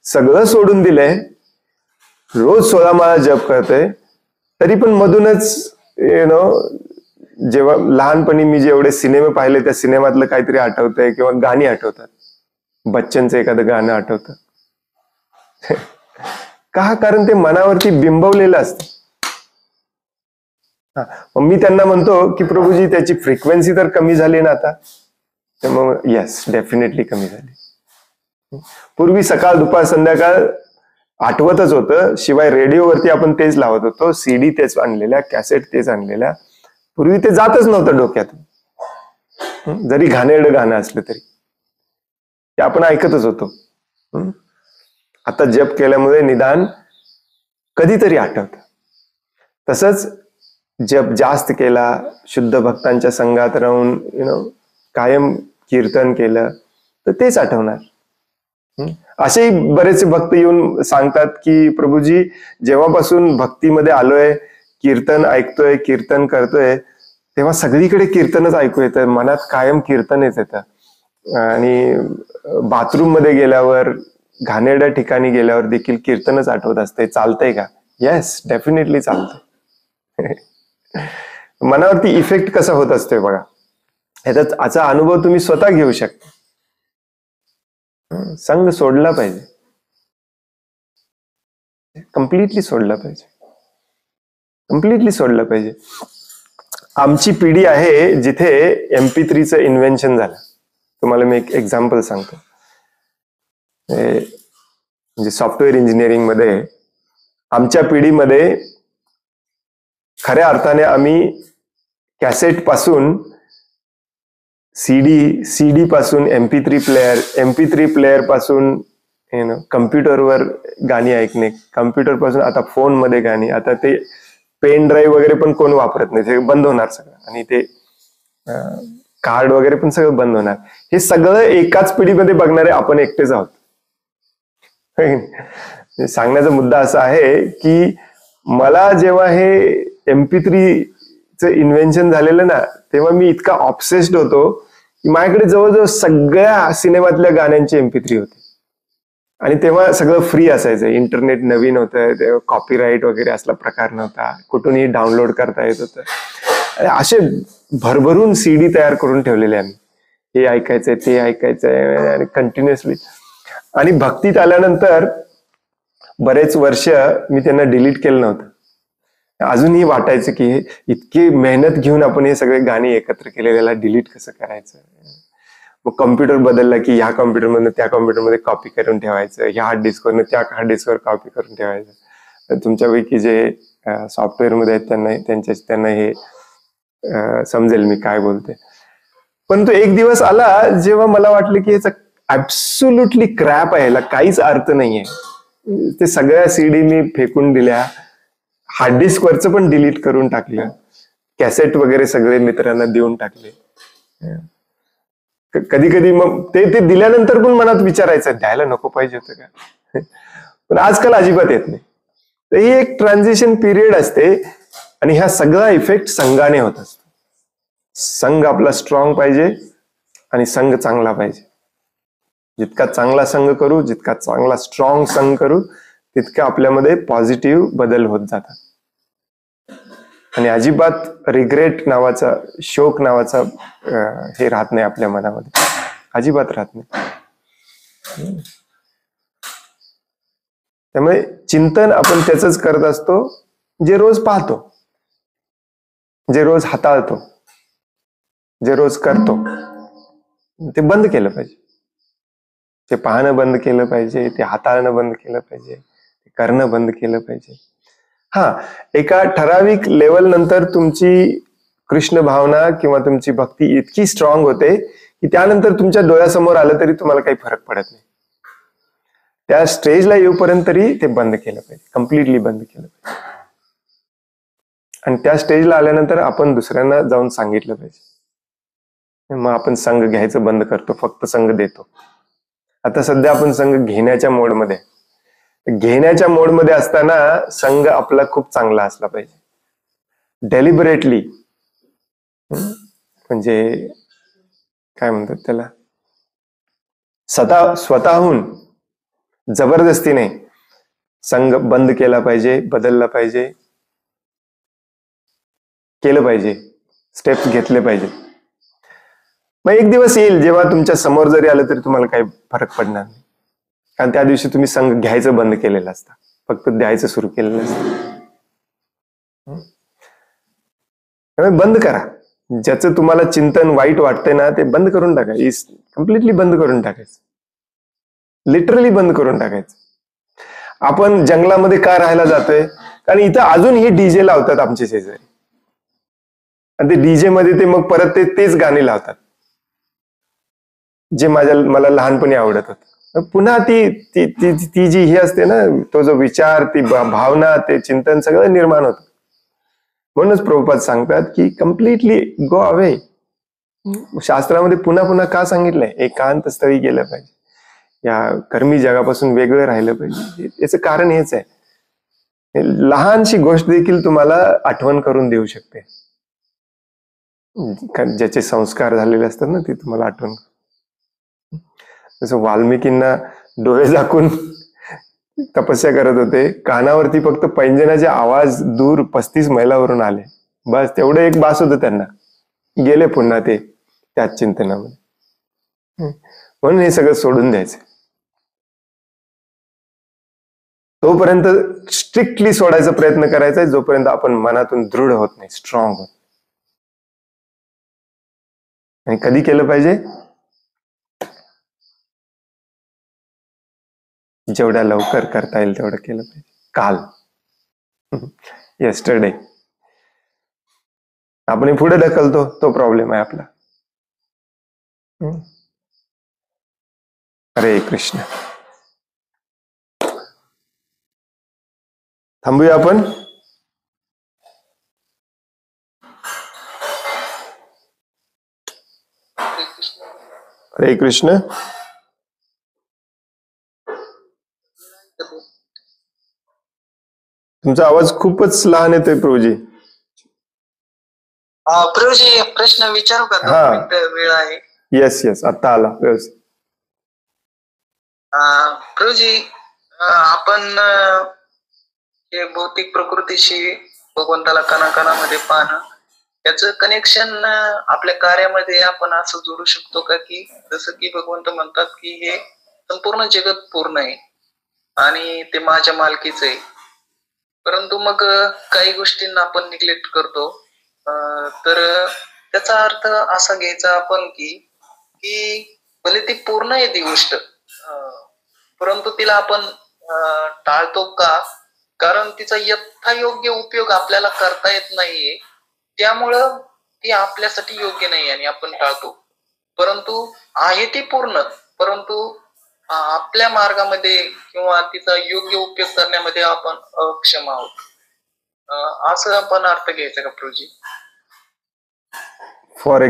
A: सगळं सोडून दिलंय, रोज 16 माळा जप करतोय, तरी पण मधूनच जेव्हा लहानपणी मी जेवढे सिनेमे पाहिले त्या सिनेमातलं काहीतरी आठवतंय किंवा गाणी आठवतात, बच्चनचं एखादं गाणं आठवतं. का? कारण ते मनावरती बिंबवलेलं असतं. मग मी त्यांना म्हणतो की प्रभूजी त्याची फ्रिक्वेन्सी तर कमी झाली ना आता. तर मग येस, डेफिनेटली कमी झाली. पूर्वी सकाळ दुपार संध्याकाळ आठवतच होतं, शिवाय रेडिओवरती आपण तेच लावत होतो, सीडी तेच आणलेल्या, कॅसेट तेच आणलेल्या. पूर्वी ते जातच नव्हतं डोक्यातून, जरी घाणेरडं गाणं असलं तरी ते आपण ऐकतच होतो. आता जप केल्यामुळे निदान कधीतरी आठवतं. तसंच जप जास्त केला, शुद्ध भक्तांच्या संघात राहून कायम कीर्तन केलं तर तेच आठवणार. असेही बरेचसे भक्त येऊन सांगतात की प्रभूजी जेव्हापासून भक्तीमध्ये आलोय, कीर्तन ऐकतोय, कीर्तन करतोय, तेव्हा सगळीकडे कीर्तनच ऐकू येतं, मनात कायम कीर्तनच येतं. आणि बाथरूम मध्ये गेल्यावर, घाणेरड्या ठिकाणी गेल्यावर देखील कीर्तनच आठवत असते. चालतंय का? येस, डेफिनेटली चालतंय. मनावरती इफेक्ट कसा होत असतोय बघा, याचा अनुभव तुम्ही स्वतः घेऊ शकता. संघ सोडला पाहिजे, कम्प्लिटली सोडला पाहिजे, कम्प्लिटली सोडला पाहिजे. आमची पिढी आहे जिथे MP3चं इन्व्हेन्शन झालं. तुम्हाला मी एक एक्झाम्पल सांगतो. म्हणजे सॉफ्टवेअर इंजिनिअरिंग मध्ये आमच्या पिढीमध्ये खऱ्या अर्थाने आम्ही कॅसेट पासून सीडी पासून MP3 प्लेअर पासून कम्प्युटरवर गाणी ऐकणे, कम्प्युटर पासून आता फोन मध्ये गाणी, आता ते पेन ड्राईव्ह वगैरे पण कोण वापरत नाही, ते बंद होणार सगळं. आणि ते कार्ड वगैरे पण सगळं बंद होणार. हे सगळं एकाच पिढीमध्ये बघणारे आपण एकटेच आहोत. सांगण्याचा मुद्दा असा आहे की मला जेव्हा हे MP3चं इन्व्हेन्शन झालेलं ना, तेव्हा मी इतका ऑब्सेस्ड होतो की माझ्याकडे जवळजवळ सगळ्या सिनेमातल्या गाण्यांची MP3 होती. आणि तेव्हा सगळं फ्री असायचं, इंटरनेट नवीन होतं, तेव्हा कॉपीराईट वगैरे असला प्रकार नव्हता, कुठूनही डाउनलोड करता येत होतं. आणि असे भरभरून CD तयार करून ठेवलेले आम्ही, हे ऐकायचंय ते ऐकायचंय आणि कंटिन्युअसली. आणि भक्तीत आल्यानंतर बरेच वर्ष मी त्यांना डिलीट केलं नव्हतं. अजूनही वाटायचं की इतकी मेहनत घेऊन आपण हे सगळे गाणी एकत्र केले, त्याला डिलीट कसं करायचं. मग कॉम्प्युटर बदलला की ह्या कॉम्प्युटरमधनं त्या कॉम्प्युटरमध्ये कॉपी करून ठेवायचं, ह्या हार्ड डिस्कवरनं त्या हार्ड डिस्कवर कॉपी करून ठेवायचं. तुमच्यापैकी जे सॉफ्टवेअर मध्ये आहेत त्यांना हे समजेल मी काय बोलते. परंतु एक दिवस आला जेव्हा मला वाटलं की याचा ऍब्सोल्युटली क्रॅप आहे, याला काहीच अर्थ नाहीये. ते सगळ्या CD मी फेकून दिल्या, हार्ड डिस्क वरचं पण डिलीट करून टाकलं, कॅसेट वगैरे सगळे मित्रांना देऊन टाकले. कधी कधी मग ते दिल्यानंतर पण मनात विचारायचं द्यायला नको पाहिजे होतं का, पण आजकाल अजिबात येत नाही. तर ही एक ट्रान्झिशन पिरियड असते आणि ह्या सगळा इफेक्ट संघाने होत असतो. संघ आपला स्ट्रॉंग पाहिजे आणि संघ चांगला पाहिजे. जितका चांगला संघ करू, जितका चांगला स्ट्रॉंग संघ करू, तितका आपल्यामध्ये पॉझिटिव्ह बदल होत जातात. आणि अजिबात रिग्रेट नावाचा, शोक नावाचा हे राहत नाही आपल्या मनामध्ये, अजिबात राहत नाही. त्यामुळे चिंतन आपण त्याच करत असतो जे रोज पाहतो, जे रोज हाताळतो, जे रोज करतो. ते बंद केलं पाहिजे. ते पाहणं बंद केलं पाहिजे, ते हाताळणं बंद केलं पाहिजे, ते करणं बंद केलं पाहिजे. हा, एका ठराविक लेवल नंतर तुमची कृष्ण भावना किंवा तुमची भक्ती इतकी स्ट्रॉंग होते की त्यानंतर तुमच्या डोळ्यासमोर आलं तरी तुम्हाला काही फरक पडत नाही. त्या स्टेजला येऊपर्यंत तरी ते बंद केलं पाहिजे, कम्प्लिटली बंद केलं पाहिजे. आणि त्या स्टेजला आल्यानंतर आपण दुसऱ्यांना जाऊन सांगितलं पाहिजे. मग आपण संघ घ्यायचं बंद करतो, फक्त संघ देतो. आता सध्या आपण संघ घेण्याच्या मोडमध्ये, घेण्याच्या मोडमध्ये असताना संघ आपला खूप चांगला असला पाहिजे. डेलिबरेटली, म्हणजे काय म्हणतात त्याला, स्वतःहून जबरदस्तीने संघ बंद केला पाहिजे, बदलला पाहिजे, केलं पाहिजे, स्टेप्स घेतले पाहिजे. मग एक दिवस येईल जेव्हा तुमच्या समोर जरी आलं तरी तुम्हाला काही फरक पडणार नाही, कारण त्या दिवशी तुम्ही संघ घ्यायचं बंद केलेलं असतं, फक्त द्यायचं सुरू केलेलं असतं. त्यामुळे बंद करा. ज्याचं तुम्हाला चिंतन वाईट वाटतंय ना, ते बंद करून टाका. कम्प्लिटली बंद करून टाकायचं, लिटरली बंद करून टाकायचं. आपण जंगलामध्ये का राहायला जातोय, कारण इथं अजूनही डीजे लावतात आमचे शेजारी, आणि ते डीजे मध्ये ते मग परत तेच गाणी लावतात जे मला लहानपणी आवडत होत. पुन्हा ती जी ही असते ना, तो जो विचार, ती भावना, ते चिंतन सगळं निर्माण होतं. म्हणूनच प्रभुपाद सांगतात की कम्प्लिटली गो अवे. शास्त्रामध्ये पुन्हा पुन्हा का सांगितलंय, एकांत स्थळी गेलं पाहिजे, या कर्मी जगापासून वेगळं राहिलं पाहिजे. याचं कारण हेच आहे, लहानशी गोष्ट देखील तुम्हाला आठवण करून देऊ शकते. ज्याचे संस्कार झालेले असतात ना, ते तुम्हाला आठवण. जसं वाल्मिकींना डोळे झाकून तपस्या करत होते, कानावरती फक्त पैंजनाचे आवाज दूर 35 मैलावरून आले, बस तेवढं एक बास होतं त्यांना. गेले पुन्हा ते त्याच चिंतनामध्ये. म्हणून हे सगळं सोडून द्यायचं. तोपर्यंत स्ट्रिक्टली सोडायचा प्रयत्न करायचा जोपर्यंत आपण मनातून दृढ होत नाही, स्ट्रॉंग होत. आणि कधी केलं पाहिजे, जेवढ्या लवकर करता येईल तेवढं केलं पाहिजे. काल, येस्टरडे. आपण पुढे ढकलतो, तो प्रॉब्लेम आहे आपला. हरे कृष्ण. थांबूया आपण. हरे कृष्ण. तुमचा आवाज खूपच लहान येतोय प्रभूजी.
C: प्रभूजी प्रश्न विचारू का? 2 मिनिटं वेळ आहे.
A: येस आता आला व्यवस्थित.
C: प्रभूजी आपण हे भौतिक प्रकृतीशी भगवंताला कणाकणामध्ये पाहणं याचं कनेक्शन आपल्या कार्यामध्ये आपण असं जोडू शकतो का, की जसं की भगवंत म्हणतात की हे संपूर्ण जगत पूर्ण आहे आणि ते माझ्या मालकीचं आहे, परंतु मग काही गोष्टींना आपण निग्लेक्ट करतो, तर त्याचा अर्थ असा घ्यायचा आपण की भले ती पूर्ण आहे ती गोष्ट, परंतु तिला आपण टाळतो का? कारण तिचा यथायोग्य उपयोग आपल्याला करता येत नाहीये, त्यामुळं ती आपल्यासाठी योग्य नाही आणि आपण टाळतो. परंतु आहे ती पूर्ण, परंतु आपल्या मार्गामध्ये किंवा तिचा योग्य उपयोग करण्यामध्ये आपण अक्षम आहोत, असं आपण अर्थ घ्यायचा का प्रभूजी?
A: फॉर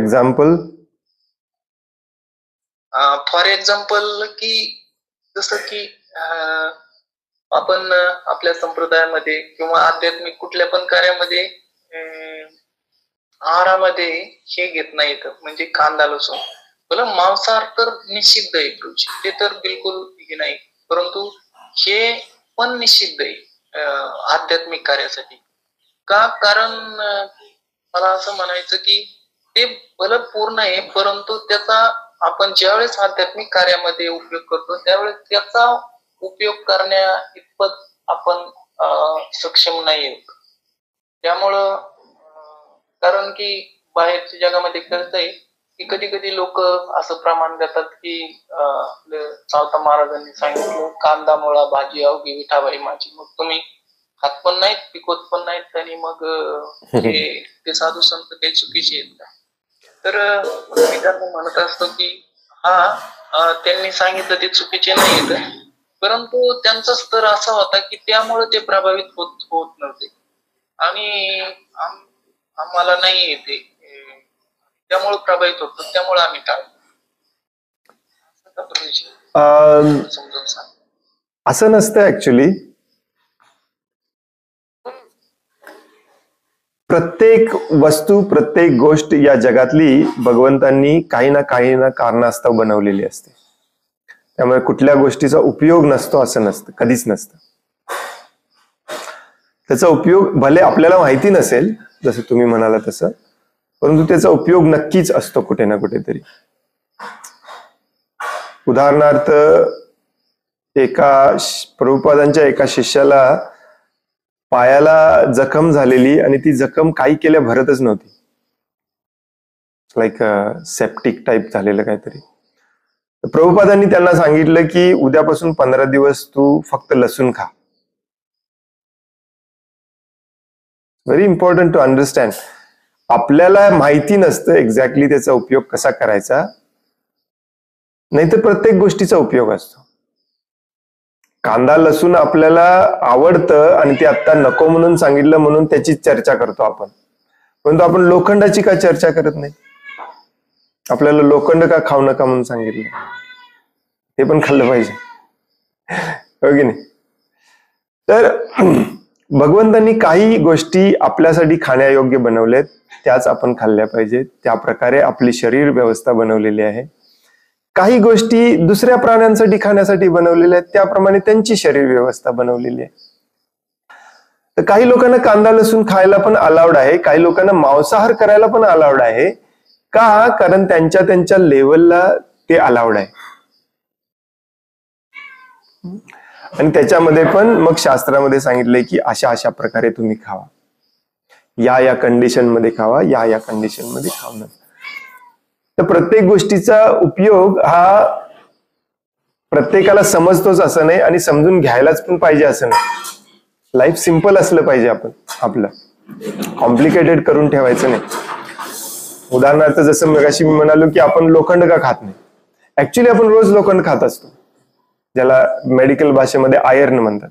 C: एक्झाम्पल की जसं की आपण आपल्या संप्रदायामध्ये किंवा आध्यात्मिक कुठल्या पण कार्यामध्ये आहारामध्ये हे घेत नाहीत, म्हणजे कांदा लसूण. मला मांसाहार तर निषिद्ध आहे प्रभूजी, ते तर बिलकुल हे नाही, परंतु हे पण निषिद्ध आहे आध्यात्मिक कार्यासाठी का? कारण मला असं म्हणायचं की ते भलं पूर्ण आहे, परंतु त्याचा आपण ज्यावेळेस आध्यात्मिक कार्यामध्ये उपयोग करतो त्यावेळेस त्याचा उपयोग करण्या इतपत आपण सक्षम नाही आहोत. त्यामुळं कारण की बाहेरच्या जगामध्ये कसं आहे की कधी कधी लोक असं प्रमाण देतात की सावता महाराजांनी सांगितलं कांदा मुळा भाजी अवघी विठाबाई माझी, मग तुम्ही खात पण नाहीत पिकवत पण नाहीत आणि मग ते साधू संत काही चुकीचे आहेत का? तर मी त्यांना म्हणत असतो की त्यांनी सांगितलं ते चुकीचे नाही आहेत, परंतु त्यांचा स्तर असा होता की त्यामुळे ते प्रभावित होत नव्हते आणि आम्हाला नाही येते, त्यामुळे प्रभावित होतो, त्यामुळे आम्ही टाळतो. समजून सांग.
A: असं नसतं ऍक्च्युली. प्रत्येक वस्तू प्रत्येक गोष्ट या जगातली भगवंतांनी काही ना कारणास्तव बनवलेली असते, त्यामुळे कुठल्या गोष्टीचा उपयोग नसतो असं नसतं, कधीच नसतं. त्याचा उपयोग भले आपल्याला माहिती नसेल जसं तुम्ही म्हणाला तसं, परंतु त्याचा उपयोग नक्कीच असतो कुठे ना कुठेतरी. उदाहरणार्थ प्रभुपादांच्या एका शिष्याला पायाला जखम झालेली आणि ती जखम काही केल्या भरतच नव्हती, लाईक सेप्टिक टाईप झालेलं काहीतरी. प्रभुपादांनी त्यांना सांगितलं की उद्यापासून 15 दिवस तू फक्त लसूण खा. Very important to understand. आपल्याला माहिती नसतं एक्झॅक्टली त्याचा उपयोग कसा करायचा, नाहीतर प्रत्येक गोष्टीचा उपयोग असतो. कांदा लसूण आपल्याला आवडतं आणि ते आता नको म्हणून सांगितलं म्हणून त्याची चर्चा करतो आपण, परंतु आपण लोखंडाची का चर्चा करत नाही? आपल्याला लोखंड का खाऊ नका म्हणून सांगितलं, ते पण खाल्लं पाहिजे, हो की नाही? तर भगवंतांनी काही गोष्टी आपल्यासाठी खाण्यायोग्य बनवलेत, त्याच आपण खाल्ल्या पाहिजेत. त्या प्रकारे आपली शरीर व्यवस्था बनवलेली आहे. काही गोष्टी दुसऱ्या प्राण्यांसाठी खाण्यासाठी बनवलेल्या आहेत, त्याप्रमाणे त्यांची शरीर व्यवस्था बनवलेली आहे. तर काही लोकांना कांदा लसूण खायला पण अलाउड आहे, काही लोकांना मांसाहार करायला पण अलाउड आहे. का? कारण त्यांच्या लेवलला ते अलाउड आहे. आणि त्याच्यामध्ये पण मग शास्त्रामध्ये सांगितलंय की अशा प्रकारे तुम्ही खावा, या कंडिशन मध्ये खावा, या कंडिशन मध्ये खाऊ नका. तर प्रत्येक गोष्टीचा उपयोग हा प्रत्येकाला समजतोच असं नाही आणि समजून घ्यायलाच पण पाहिजे असं नाही. लाईफ सिंपल असलं पाहिजे, आपलं कॉम्प्लिकेटेड करून ठेवायचं नाही. उदाहरणार्थ जसं मगाशी मी म्हणालो की आपण लोखंड का खात नाही, ऍक्च्युली आपण रोज लोखंड खात असतो, ज्याला मेडिकल भाषेमध्ये आयर्न म्हणतात.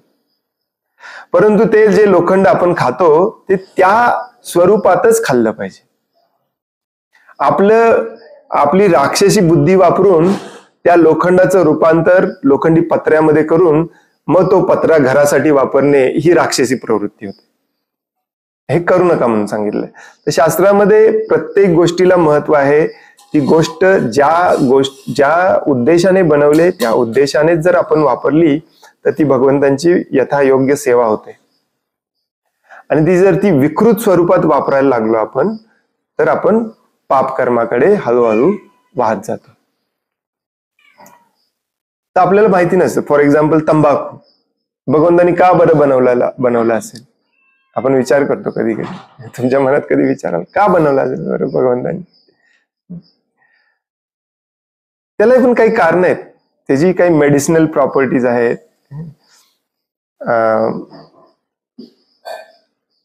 A: परंतु ते जे लोखंड आपण खातो ते त्या स्वरूपातच खाल्लं पाहिजे. आपली राक्षसी बुद्धी वापरून त्या लोखंडाचं रूपांतर लोखंडी पत्र्यामध्ये करून मग तो पत्रा घरासाठी वापरणे ही राक्षसी प्रवृत्ती होते. हे करू नका म्हणून सांगितलंय. तर शास्त्रामध्ये प्रत्येक गोष्टीला महत्व आहे. ती गोष्ट ज्या उद्देशाने बनवले त्या उद्देशाने जर आपण वापरली तर ती भगवंतांची यथायोग्य सेवा होते. आणि ती जर ती विकृत स्वरूपात वापरायला लागलो आपण तर आपण पाप कर्माकडे हळूहळू वाहत जातो. तर आपल्याला माहिती नसतं. फॉर एक्झाम्पल तंबाखू भगवंतांनी का बरं बनवला असेल. आपण विचार करतो कधी कधी. तुमच्या मनात कधी विचाराल का बनवला असेल बरं भगवंतांनी. त्याला पण काही कारण आहेत. त्याची काही मेडिसिनल प्रॉपर्टीज आहेत.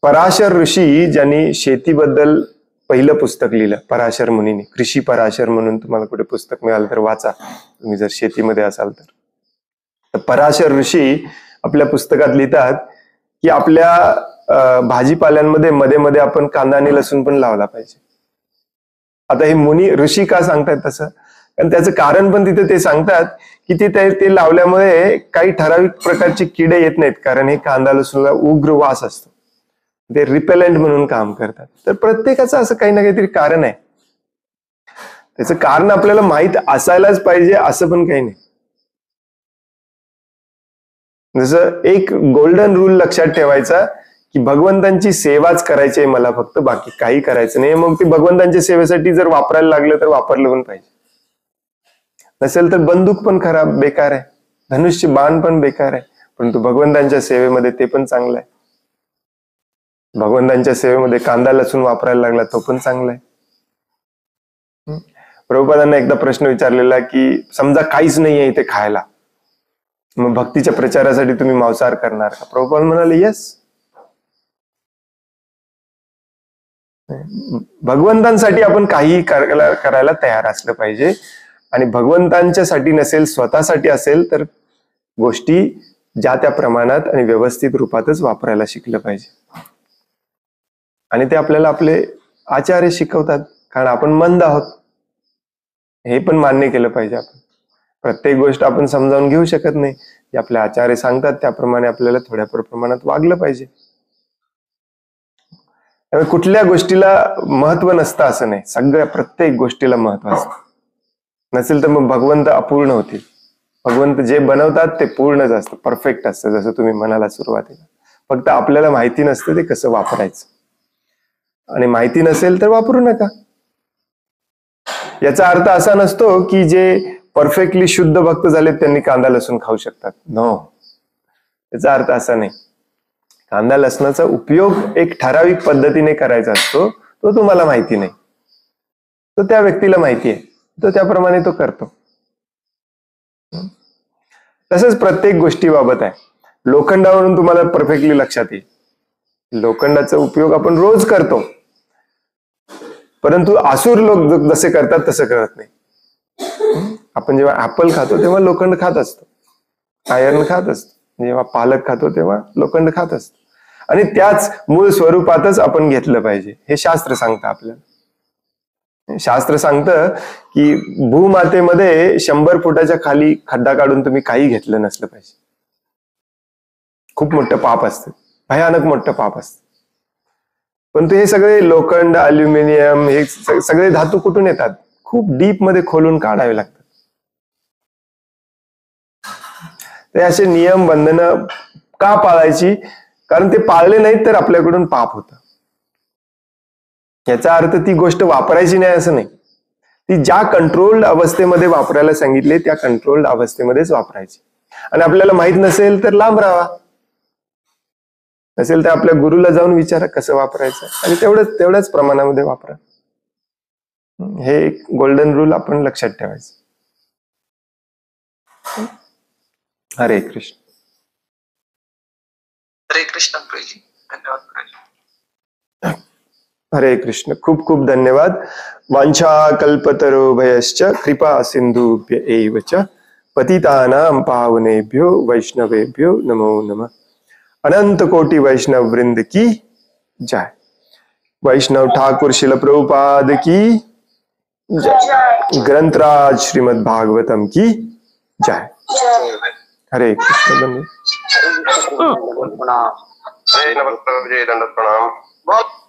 A: पराशर ऋषी ज्यांनी शेतीबद्दल पहिलं पुस्तक लिहिलं, पराशर मुनीने, कृषी पराशर म्हणून तुम्हाला कुठे पुस्तक मिळालं तर वाचा, तुम्ही जर शेतीमध्ये असाल तर. पराशर ऋषी आपल्या पुस्तकात लिहितात की आपल्या भाजीपाल्यांमध्ये मध्ये मध्ये आपण कांदा आणि लसूण पण लावला पाहिजे. आता हे मुनी ऋषी का सांगतात तसं, कारण त्याचं कारण पण तिथे ते सांगतात की ते लावल्यामुळे काही ठराविक प्रकारचे किडे येत नाहीत, कारण हे कांदा लसूणला उग्र वास असतो, ते रिपेलंट म्हणून काम करतात. तर प्रत्येकाचं असं काही ना काहीतरी कारण आहे. त्याचं कारण आपल्याला माहित असायलाच पाहिजे असं पण काही नाही. जसं एक गोल्डन रूल लक्षात ठेवायचा की भगवंतांची सेवाच करायची आहे मला, फक्त बाकी काही करायचं नाही. मग ते भगवंतांच्या सेवेसाठी जर वापरायला लागलं तर वापरलं पण पाहिजे. नसेल तर बंदूक पण खराब बेकार आहे, धनुष्य बाण पण बेकार आहे, परंतु भगवंतांच्या सेवेमध्ये ते पण चांगलं आहे. भगवंतांच्या सेवेमध्ये कांदा लसूण वापरायला लागला तो पण चांगला आहे. प्रभुपादांना एकदा प्रश्न विचारलेला की समजा काहीच नाही आहे इथे खायला, मग भक्तीच्या प्रचारासाठी तुम्ही मांसाहार करणार का? प्रभुपाद म्हणाले येस. भगवंतांसाठी आपण काही करायला तयार असलं पाहिजे. आणि भगवंतांच्या साठी नसेल, स्वतःसाठी असेल तर गोष्टी ज्या त्या प्रमाणात आणि व्यवस्थित रूपातच वापरायला शिकलं पाहिजे. आणि ते आपल्याला आपले आचार्य शिकवतात, कारण आपण मंद आहोत हे पण मान्य केलं पाहिजे. आपण प्रत्येक गोष्ट आपण समजावून घेऊ शकत नाही. जे आपले आचार्य सांगतात त्याप्रमाणे आपल्याला थोड्या प्रमाणात वागलं पाहिजे. त्यामुळे कुठल्या गोष्टीला महत्व नसतं असं नाही, प्रत्येक गोष्टीला महत्व असतं. नसेल तर मग भगवंत अपूर्ण होतील. भगवंत जे बनवतात ते पूर्णच असतं, परफेक्ट असतं, जसं तुम्ही म्हणाला सुरुवातीला. फक्त आपल्याला माहिती नसतं ते कसं वापरायचं. आणि माहिती नसेल तर वापरू नका. याचा अर्थ असा नसतो की जे परफेक्टली शुद्ध भक्त झालेत त्यांनी कांदा लसूण खाऊ शकतात. नो, याचा अर्थ असा नाही. कांदा लसणाचा उपयोग एक ठराविक पद्धतीने करायचा असतो, तो तुम्हाला माहिती नाही, तो त्या व्यक्तीला माहिती आहे, तो त्याप्रमाणे तो करतो. तसंच प्रत्येक गोष्टीबाबत आहे. लोखंडावरून तुम्हाला परफेक्टली लक्षात येईल. लोखंडाचा उपयोग आपण रोज करतो, परंतु आसुर लोक जसे करतात तसं करत नाही. आपण जेव्हा ऍपल खातो तेव्हा लोखंड खात असतो, आयर्न खात असतो. जेव्हा पालक खातो तेव्हा लोखंड खात असतो. आणि त्याच मूळ स्वरूपातच आपण घेतलं पाहिजे, हे शास्त्र सांगतं आपल्याला. शास्त्र सांगतं की भूमातेमध्ये 100 फुटाच्या खाली खड्डा काढून तुम्ही काही घेतलं नसलं पाहिजे. खूप मोठं पाप असतं, भयानक मोठं पाप असतं. पण हे सगळे लोखंड, अल्युमिनियम, हे सगळे धातू कुठून येतात? खूप डीप मध्ये खोलून काढावे लागतात. ते असे नियम बंधनं का पाळायची? कारण ते पाळले नाहीत तर आपल्याकडून पाप होतं. याचा अर्थ ती गोष्ट वापरायची नाही असं नाही. ती ज्या कंट्रोल्ड अवस्थेमध्ये वापरायला सांगितले त्या कंट्रोल्ड अवस्थेमध्येच वापरायची. आणि आपल्याला माहित नसेल तर लांब राहा. नसेल तर आपल्या गुरुला जाऊन विचारा कसं वापरायचं, आणि तेवढ्याच प्रमाणामध्ये वापरा. हे एक गोल्डन रूल आपण लक्षात ठेवायचं. हरे कृष्ण.
C: हरे कृष्ण प्रभुजी, धन्यवाद प्रभुजी.
A: हरे कृष्ण. खूप खूप धन्यवाद. वांछा कल्पतरुभयश्च कृपा सिंधुभ्य एव च पतितानां पावनेभ्यो वैष्णवेभ्यो नमो नमः. अनंत कोटि वैष्णव वृंद की जय. वैष्णव ठाकुर शिल प्रभुपाद की जय. ग्रंथराज श्रीमद् भागवतम की जय. हरे कृष्ण.
B: जय नमः प्रभु, जय दंडवत प्रणाम। बहुत